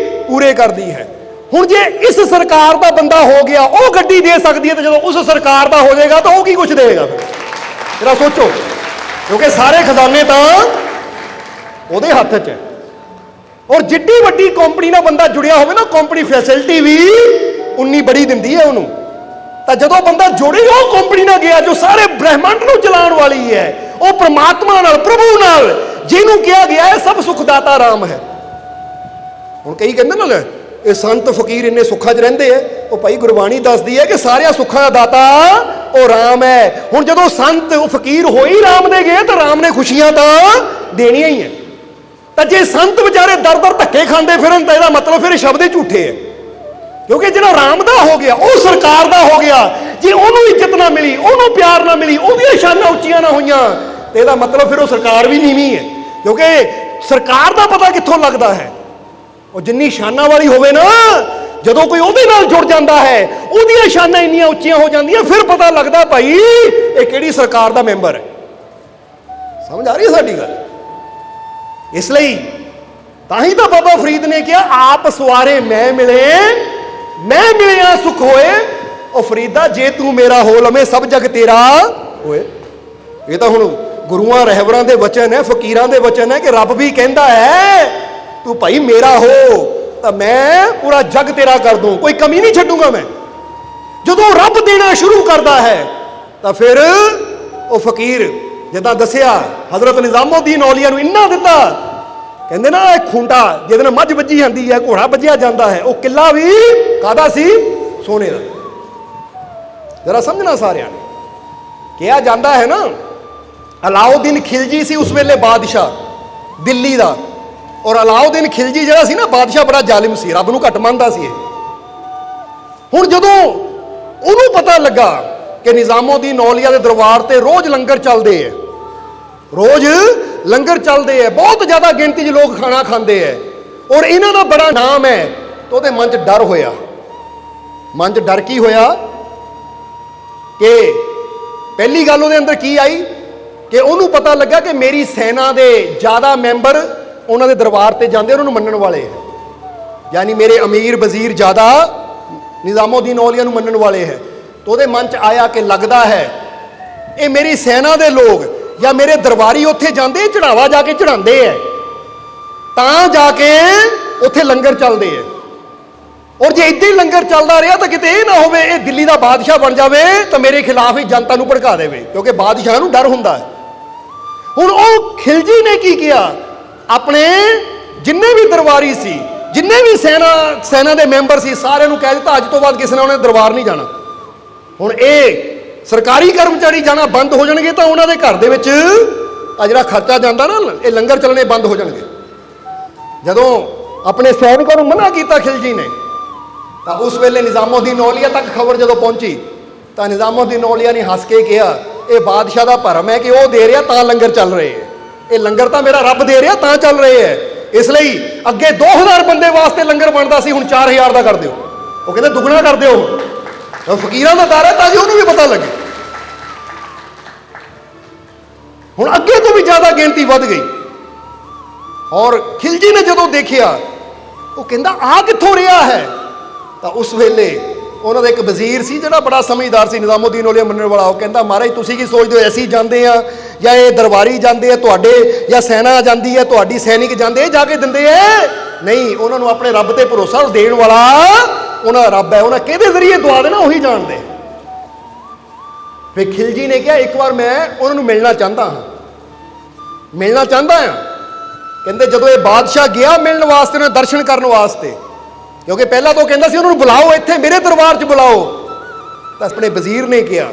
ਪੂਰੇ ਕਰਦੀ ਹੈ। ਹੁਣ ਜੇ ਇਸ ਸਰਕਾਰ ਦਾ ਬੰਦਾ ਹੋ ਗਿਆ, ਉਹ ਗੱਡੀ ਦੇ ਸਕਦੀ ਹੈ, ਤਾਂ ਜਦੋਂ ਉਸ ਸਰਕਾਰ ਦਾ ਹੋ ਜਾਏਗਾ ਤਾਂ ਉਹ ਕੀ ਕੁਝ ਦੇਵੇਗਾ? ਫਿਰ ਜਰਾ ਸੋਚੋ, ਕਿਉਂਕਿ ਸਾਰੇ ਖਜ਼ਾਨੇ ਤਾਂ ਉਹਦੇ ਹੱਥ 'ਚ ਹੈ। ਔਰ ਜਿੱਡੀ ਵੱਡੀ ਕੰਪਨੀ ਨਾਲ ਬੰਦਾ ਜੁੜਿਆ ਹੋਵੇ ਨਾ, ਕੰਪਨੀ ਫੈਸਿਲਿਟੀ ਵੀ ਉਨੀ ਬੜੀ ਦਿੰਦੀ ਹੈ ਉਹਨੂੰ। ਤਾਂ ਜਦੋਂ ਬੰਦਾ ਜੁੜੀ ਉਹ ਕੰਪਨੀ ਨਾਲ ਗਿਆ ਜੋ ਸਾਰੇ ਬ੍ਰਹਿਮੰਡ ਨੂੰ ਚਲਾਉਣ ਵਾਲੀ ਹੈ, ਉਹ ਪ੍ਰਮਾਤਮਾ ਨਾਲ, ਪ੍ਰਭੂ ਨਾਲ, ਜਿਹਨੂੰ ਕਿਹਾ ਗਿਆ ਹੈ ਸਭ ਸੁਖਦਾਤਾ ਰਾਮ ਹੈ। ਹੁਣ ਕਈ ਕਹਿੰਦੇ ਨਾ ਇਹ ਸੰਤ ਫਕੀਰ ਇੰਨੇ ਸੁੱਖਾਂ 'ਚ ਰਹਿੰਦੇ ਆ, ਉਹ ਭਾਈ ਗੁਰਬਾਣੀ ਦੱਸਦੀ ਹੈ ਕਿ ਸਾਰਿਆਂ ਸੁੱਖਾਂ ਦਾ ਦਾਤਾ ਉਹ ਰਾਮ ਹੈ। ਹੁਣ ਜਦੋਂ ਸੰਤ ਉਹ ਫਕੀਰ ਹੋਈ ਰਾਮ ਦੇ ਗਏ ਤਾਂ ਰਾਮ ਨੇ ਖੁਸ਼ੀਆਂ ਤਾਂ ਦੇਣੀਆਂ ਹੀ ਹੈ। ਤਾਂ ਜੇ ਸੰਤ ਵਿਚਾਰੇ ਦਰ ਦਰ ਧੱਕੇ ਖਾਂਦੇ ਫਿਰਨ ਤਾਂ ਇਹਦਾ ਮਤਲਬ ਫਿਰ ਸ਼ਬਦ ਹੀ ਝੂਠੇ ਹੈ, ਕਿਉਂਕਿ ਜਿਹੜਾ ਰਾਮ ਦਾ ਹੋ ਗਿਆ ਉਹ ਸਰਕਾਰ ਦਾ ਹੋ ਗਿਆ। ਜੇ ਉਹਨੂੰ ਇੱਜ਼ਤ ਨਾ ਮਿਲੀ, ਉਹਨੂੰ ਪਿਆਰ ਨਾ ਮਿਲੀ, ਉਹਦੀਆਂ ਸ਼ਾਨਾਂ ਉੱਚੀਆਂ ਨਾ ਹੋਈਆਂ ਤੇ ਇਹਦਾ ਮਤਲਬ ਫਿਰ ਉਹ ਸਰਕਾਰ ਵੀ ਨੀਵੀਂ ਹੈ। ਕਿਉਂਕਿ ਸਰਕਾਰ ਦਾ ਪਤਾ ਕਿੱਥੋਂ ਲੱਗਦਾ ਹੈ? ਉਹ ਜਿੰਨੀ ਸ਼ਾਨਾਂ ਵਾਲੀ ਹੋਵੇ ਨਾ, ਜਦੋਂ ਕੋਈ ਉਹਦੇ ਨਾਲ ਜੁੜ ਜਾਂਦਾ ਹੈ, ਉਹਦੀਆਂ ਸ਼ਾਨਾਂ ਇੰਨੀਆਂ ਉੱਚੀਆਂ ਹੋ ਜਾਂਦੀਆਂ, ਫਿਰ ਪਤਾ ਲੱਗਦਾ ਭਾਈ ਇਹ ਕਿਹੜੀ ਸਰਕਾਰ ਦਾ ਮੈਂਬਰ ਹੈ। ਸਮਝ ਆ ਰਹੀ ਹੈ ਸਾਡੀ ਗੱਲ? ਇਸ ਲਈ ਤਾਂ ਹੀ ਤਾਂ ਬਾਬਾ ਫਰੀਦ ਨੇ ਕਿਹਾ ਆਪ ਸਵਾਰੇ ਮੈਂ ਮਿਲੇ, ਮੈਂ ਮਿਲਿਆ ਸੁਖ ਹੋਏ। ਉਹ ਫਰੀਦਾ ਜੇ ਤੂੰ ਮੇਰਾ ਹੋ ਲਵੇਂ ਸਭ ਜਗ ਤੇਰਾ ਹੋਏ। ਇਹ ਤਾਂ ਹੁਣ ਗੁਰੂਆਂ ਰਹਿਬਰਾਂ ਦੇ ਵਚਨ ਹੈ, ਫਕੀਰਾਂ ਦੇ ਵਚਨ ਹੈ ਕਿ ਰੱਬ ਵੀ ਕਹਿੰਦਾ ਹੈ ਤੂੰ ਭਾਈ ਮੇਰਾ ਹੋ ਤਾਂ ਮੈਂ ਪੂਰਾ ਜਗ ਤੇਰਾ ਕਰ ਦੂੰ, ਕੋਈ ਕਮੀ ਨਹੀਂ ਛੱਡੂਗਾ ਮੈਂ। ਜਦੋਂ ਰੱਬ ਦੇਣਾ ਸ਼ੁਰੂ ਕਰਦਾ ਹੈ ਤਾਂ ਫਿਰ ਉਹ ਫਕੀਰ, ਜਿੱਦਾਂ ਦੱਸਿਆ ਹਜ਼ਰਤ ਨਿਜ਼ਾਮੁਦੀਨ ਔਲੀਆ ਨੂੰ ਇੰਨਾ ਦਿੱਤਾ, ਕਹਿੰਦੇ ਨਾ ਇਹ ਖੂੰਟਾ ਜਿਹਦੇ ਨਾਲ ਮੱਝ ਵੱਜੀ ਜਾਂਦੀ ਹੈ, ਘੋੜਾ ਵੱਜਿਆ ਜਾਂਦਾ ਹੈ, ਉਹ ਕਿੱਲਾ ਵੀ ਕਾਹਦਾ ਸੀ? ਸੋਨੇ ਦਾ। ਜਰਾ ਸਮਝਣਾ ਸਾਰਿਆਂ ਨੇ। ਕਿਹਾ ਜਾਂਦਾ ਹੈ ਨਾ ਅਲਾਉਦੀਨ ਖਿਲਜੀ ਸੀ ਉਸ ਵੇਲੇ ਬਾਦਸ਼ਾਹ ਦਿੱਲੀ ਦਾ, ਔਰ ਅਲਾਉਦੀਨ ਖਿਲਜੀ ਜਿਹੜਾ ਸੀ ਨਾ ਬਾਦਸ਼ਾਹ ਬੜਾ ਜ਼ਾਲਿਮ ਸੀ, ਰੱਬ ਨੂੰ ਘੱਟ ਮੰਨਦਾ ਸੀ ਇਹ। ਹੁਣ ਜਦੋਂ ਉਹਨੂੰ ਪਤਾ ਲੱਗਾ ਕਿ ਨਿਜ਼ਾਮੁਦੀਨ ਔਲੀਆ ਦੇ ਦਰਬਾਰ ਤੇ ਰੋਜ਼ ਲੰਗਰ ਚੱਲਦੇ ਹੈ, ਰੋਜ਼ ਲੰਗਰ ਚੱਲਦੇ ਹੈ, ਬਹੁਤ ਜ਼ਿਆਦਾ ਗਿਣਤੀ 'ਚ ਲੋਕ ਖਾਣਾ ਖਾਂਦੇ ਹੈ ਔਰ ਇਹਨਾਂ ਦਾ ਬੜਾ ਨਾਮ ਹੈ, ਤਾਂ ਉਹਦੇ ਮਨ 'ਚ ਡਰ ਹੋਇਆ। ਮਨ 'ਚ ਡਰ ਕੀ ਹੋਇਆ ਕਿ ਪਹਿਲੀ ਗੱਲ ਉਹਦੇ ਅੰਦਰ ਕੀ ਆਈ ਕਿ ਉਹਨੂੰ ਪਤਾ ਲੱਗਾ ਕਿ ਮੇਰੀ ਸੈਨਾ ਦੇ ਜ਼ਿਆਦਾ ਮੈਂਬਰ ਉਹਨਾਂ ਦੇ ਦਰਬਾਰ ਤੇ ਜਾਂਦੇ, ਉਹਨਾਂ ਨੂੰ ਮੰਨਣ ਵਾਲੇ ਹੈ, ਯਾਨੀ ਮੇਰੇ ਅਮੀਰ ਵਜ਼ੀਰ ਜ਼ਿਆਦਾ ਨਿਜ਼ਾਮੁਦੀਨ ਔਲੀਆ ਨੂੰ ਮੰਨਣ ਵਾਲੇ ਹੈ। ਤਾਂ ਉਹਦੇ ਮਨ 'ਚ ਆਇਆ ਕਿ ਲੱਗਦਾ ਹੈ ਇਹ ਮੇਰੀ ਸੈਨਾ ਦੇ ਲੋਕ ਜਾਂ ਮੇਰੇ ਦਰਬਾਰੀ ਉੱਥੇ ਜਾਂਦੇ, ਚੜਾਵਾ ਜਾ ਕੇ ਚੜਾਉਂਦੇ ਹੈ, ਤਾਂ ਜਾ ਕੇ ਉੱਥੇ ਲੰਗਰ ਚੱਲਦੇ ਹੈ। ਔਰ ਜੇ ਇੱਦਾਂ ਹੀ ਲੰਗਰ ਚੱਲਦਾ ਰਿਹਾ ਤਾਂ ਕਿਤੇ ਇਹ ਨਾ ਹੋਵੇ ਇਹ ਦਿੱਲੀ ਦਾ ਬਾਦਸ਼ਾਹ ਬਣ ਜਾਵੇ ਤਾਂ ਮੇਰੇ ਖਿਲਾਫ ਹੀ ਜਨਤਾ ਨੂੰ ਭੜਕਾ ਦੇਵੇ, ਕਿਉਂਕਿ ਬਾਦਸ਼ਾਹ ਨੂੰ ਡਰ ਹੁੰਦਾ ਹੈ। ਹੁਣ ਉਹ ਖਿਲਜੀ ਨੇ ਕੀ ਕਿਹਾ, ਆਪਣੇ ਜਿੰਨੇ ਵੀ ਦਰਬਾਰੀ ਸੀ, ਜਿੰਨੇ ਵੀ ਸੈਨਾ ਦੇ ਮੈਂਬਰ ਸੀ, ਸਾਰਿਆਂ ਨੂੰ ਕਹਿ ਦਿੱਤਾ ਅੱਜ ਤੋਂ ਬਾਅਦ ਕਿਸੇ ਨੇ ਉਹਨੇ ਦਰਬਾਰ ਨਹੀਂ ਜਾਣਾ। ਹੁਣ ਇਹ ਸਰਕਾਰੀ ਕਰਮਚਾਰੀ ਜਾਣਾ ਬੰਦ ਹੋ ਜਾਣਗੇ ਤਾਂ ਉਹਨਾਂ ਦੇ ਘਰ ਦੇ ਵਿੱਚ ਆ ਜਿਹੜਾ ਖਰਚਾ ਜਾਂਦਾ ਨਾ, ਇਹ ਲੰਗਰ ਚੱਲਣੇ ਬੰਦ ਹੋ ਜਾਣਗੇ। ਜਦੋਂ ਆਪਣੇ ਸੈਨਿਕਾਂ ਨੂੰ ਮਨਾ ਕੀਤਾ ਖਿਲਜੀ ਨੇ ਤਾਂ ਉਸ ਵੇਲੇ ਨਿਜ਼ਾਮੁਦੀਨ ਔਲੀਆ ਤੱਕ ਖਬਰ ਜਦੋਂ ਪਹੁੰਚੀ ਤਾਂ ਨਿਜ਼ਾਮੁਦੀਨ ਔਲੀਆ ਨੇ ਹੱਸ ਕੇ ਕਿਹਾ ਇਹ ਬਾਦਸ਼ਾਹ ਦਾ ਭਰਮ ਹੈ ਕਿ ਉਹ ਦੇ ਰਿਹਾ ਤਾਂ ਲੰਗਰ ਚੱਲ ਰਹੇ ਹੈ, ਇਹ ਲੰਗਰ ਤਾਂ ਮੇਰਾ ਰੱਬ ਦੇ ਰਿਹਾ ਤਾਂ ਚੱਲ ਰਹੇ ਹੈ। ਇਸ ਲਈ ਅੱਗੇ 2000 ਬੰਦੇ ਵਾਸਤੇ ਲੰਗਰ ਬਣਦਾ ਸੀ, ਹੁਣ 4000 ਦਾ ਕਰ ਦਿਓ। ਉਹ ਕਹਿੰਦੇ ਦੁੱਗਣਾ ਕਰ ਦਿਓ। ਫਕੀਰਾਂ ਦਾ ਦਰ ਹੈ ਤਾਂ ਜੀ ਉਹਨੂੰ ਵੀ ਪਤਾ ਲੱਗੇ। ਹੁਣ ਅੱਗੇ ਤੋਂ ਵੀ ਜ਼ਿਆਦਾ ਗਿਣਤੀ ਵੱਧ ਗਈ ਔਰ ਖਿਲਜੀ ਨੇ ਜਦੋਂ ਦੇਖਿਆ ਉਹ ਕਹਿੰਦਾ ਆ ਕਿੱਥੋਂ ਰਿਹਾ ਹੈ, ਤਾਂ ਉਸ ਵੇਲੇ ਉਹਨਾਂ ਦਾ ਇੱਕ ਵਜ਼ੀਰ ਸੀ ਜਿਹੜਾ ਬੜਾ ਸਮਝਦਾਰ ਸੀ, ਨਿਜ਼ਾਮੁਦੀਨ ਔਲੀਆ ਮੰਨਣ ਵਾਲਾ। ਉਹ ਕਹਿੰਦਾ ਮਹਾਰਾਜ ਤੁਸੀਂ ਕੀ ਸੋਚਦੇ ਹੋ, ਅਸੀਂ ਜਾਂਦੇ ਆ ਜਾਂ ਇਹ ਦਰਬਾਰੀ ਜਾਂਦੇ ਆ ਤੁਹਾਡੇ, ਜਾਂ ਸੈਨਾ ਜਾਂਦੀ ਹੈ ਤੁਹਾਡੀ, ਸੈਨਿਕ ਜਾਂਦੇ ਜਾ ਕੇ ਦਿੰਦੇ ਹੈ? ਨਹੀਂ, ਉਹਨਾਂ ਨੂੰ ਆਪਣੇ ਰੱਬ ਤੇ ਭਰੋਸਾ, ਉਹ ਦੇਣ ਵਾਲਾ ਉਹਨਾਂ ਦਾ ਰੱਬ ਹੈ, ਉਹਨਾਂ ਕਿਹਦੇ ਜ਼ਰੀਏ ਦੁਆ ਦੇਣਾ ਉਹੀ ਜਾਣਦੇ। ਫਿਰ ਖਿਲਜੀ ਨੇ ਕਿਹਾ ਇੱਕ ਵਾਰ ਮੈਂ ਉਹਨਾਂ ਨੂੰ ਮਿਲਣਾ ਚਾਹੁੰਦਾ ਹਾਂ, ਮਿਲਣਾ ਚਾਹੁੰਦਾ ਹਾਂ। ਕਹਿੰਦੇ ਜਦੋਂ ਇਹ ਬਾਦਸ਼ਾਹ ਗਿਆ ਮਿਲਣ ਵਾਸਤੇ, ਉਹਨਾਂ ਦਰਸ਼ਨ ਕਰਨ ਵਾਸਤੇ, ਕਿਉਂਕਿ ਪਹਿਲਾਂ ਤਾਂ ਉਹ ਕਹਿੰਦਾ ਸੀ ਉਹਨਾਂ ਨੂੰ ਬੁਲਾਓ ਇੱਥੇ ਮੇਰੇ ਦਰਬਾਰ 'ਚ ਬੁਲਾਓ, ਤਾਂ ਆਪਣੇ ਵਜ਼ੀਰ ਨੇ ਕਿਹਾ,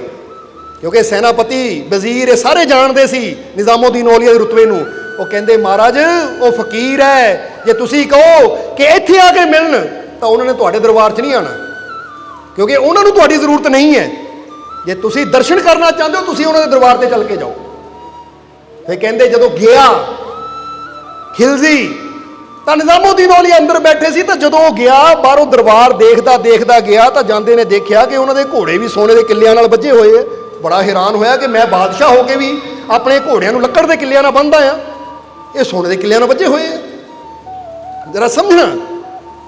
ਕਿਉਂਕਿ ਸੈਨਾਪਤੀ ਵਜ਼ੀਰ ਇਹ ਸਾਰੇ ਜਾਣਦੇ ਸੀ ਨਿਜ਼ਾਮੁਦੀਨ ਔਲੀਆ ਦੇ ਰੁਤਬੇ ਨੂੰ। ਉਹ ਕਹਿੰਦੇ ਮਹਾਰਾਜ ਉਹ ਫਕੀਰ ਹੈ, ਜੇ ਤੁਸੀਂ ਕਹੋ ਕਿ ਇੱਥੇ ਆ ਕੇ ਮਿਲਣ ਤਾਂ ਉਹਨਾਂ ਨੇ ਤੁਹਾਡੇ ਦਰਬਾਰ 'ਚ ਨਹੀਂ ਆਉਣਾ, ਕਿਉਂਕਿ ਉਹਨਾਂ ਨੂੰ ਤੁਹਾਡੀ ਜ਼ਰੂਰਤ ਨਹੀਂ ਹੈ। ਜੇ ਤੁਸੀਂ ਦਰਸ਼ਨ ਕਰਨਾ ਚਾਹੁੰਦੇ ਹੋ ਤੁਸੀਂ ਉਹਨਾਂ ਦੇ ਦਰਬਾਰ ਤੇ ਚੱਲ ਕੇ ਜਾਓ। ਫਿਰ ਕਹਿੰਦੇ ਜਦੋਂ ਗਿਆ ਖਿਲਜੀ ਤਾਂ ਨਿਜ਼ਾਮੁਦੀਨ ਔਲੀਆ ਅੰਦਰ ਬੈਠੇ ਸੀ, ਤਾਂ ਜਦੋਂ ਉਹ ਗਿਆ ਬਾਹਰੋਂ ਦਰਬਾਰ ਦੇਖਦਾ ਗਿਆ ਤਾਂ ਜਾਂਦੇ ਨੇ ਦੇਖਿਆ ਕਿ ਉਹਨਾਂ ਦੇ ਘੋੜੇ ਵੀ ਸੋਨੇ ਦੇ ਕਿੱਲਿਆਂ ਨਾਲ ਬੱਝੇ ਹੋਏ ਹੈ। ਬੜਾ ਹੈਰਾਨ ਹੋਇਆ ਕਿ ਮੈਂ ਬਾਦਸ਼ਾਹ ਹੋ ਕੇ ਵੀ ਆਪਣੇ ਘੋੜਿਆਂ ਨੂੰ ਲੱਕੜ ਦੇ ਕਿੱਲਿਆਂ ਨਾਲ ਬੰਨ੍ਹਦਾ ਆ, ਇਹ ਸੋਨੇ ਦੇ ਕਿੱਲਿਆਂ ਨਾਲ ਬੱਝੇ ਹੋਏ ਹੈ। ਜਰਾ ਸਮਝਣਾ।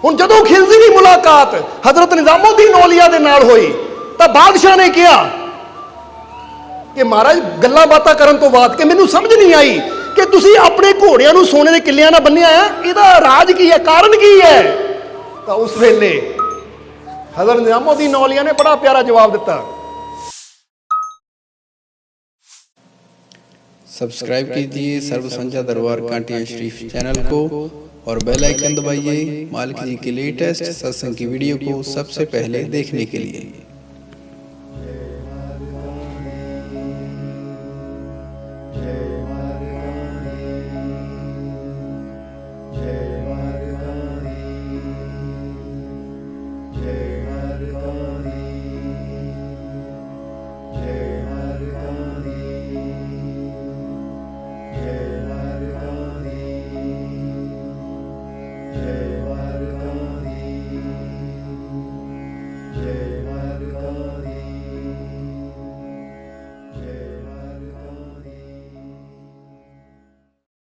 ਹੁਣ ਜਦੋਂ ਖਿਲਜੀ ਦੀ ਮੁਲਾਕਾਤ ਹਜ਼ਰਤ ਨਿਜ਼ਾਮੁਦੀਨ ਔਲੀਆ ਦੇ ਨਾਲ ਹੋਈ ਤਾਂ ਬਾਦਸ਼ਾਹ ਨੇ ਕਿਹਾ ਕਿ ਮਹਾਰਾਜ ਗੱਲਾਂ ਬਾਤਾਂ ਕਰਨ ਤੋਂ ਬਾਅਦ ਕਿ ਮੈਨੂੰ ਸਮਝ ਨਹੀਂ ਆਈ ਕਿ ਤੁਸੀਂ ਆਪਣੇ ਘੋੜਿਆਂ ਨੂੰ ਸੋਨੇ ਦੇ ਕਿੱਲਿਆਂ ਨਾਲ ਬੰਨਿਆ ਆ, ਇਹਦਾ ਰਾਜ ਕੀ ਹੈ, ਕਾਰਨ ਕੀ ਹੈ? ਤਾਂ ਉਸ ਵੇਲੇ हज़रत निज़ामुद्दीन औलिया ने बड़ा प्यारा जवाब दिता। सब्सक्राइब कीजिए सर्व संजा दरबार कांटिया शरीफ चैनल को और बेल आइकन दबाइए मालिक जी के लेटेस्ट सत्संग की वीडियो को सबसे पहले देखने के लिए।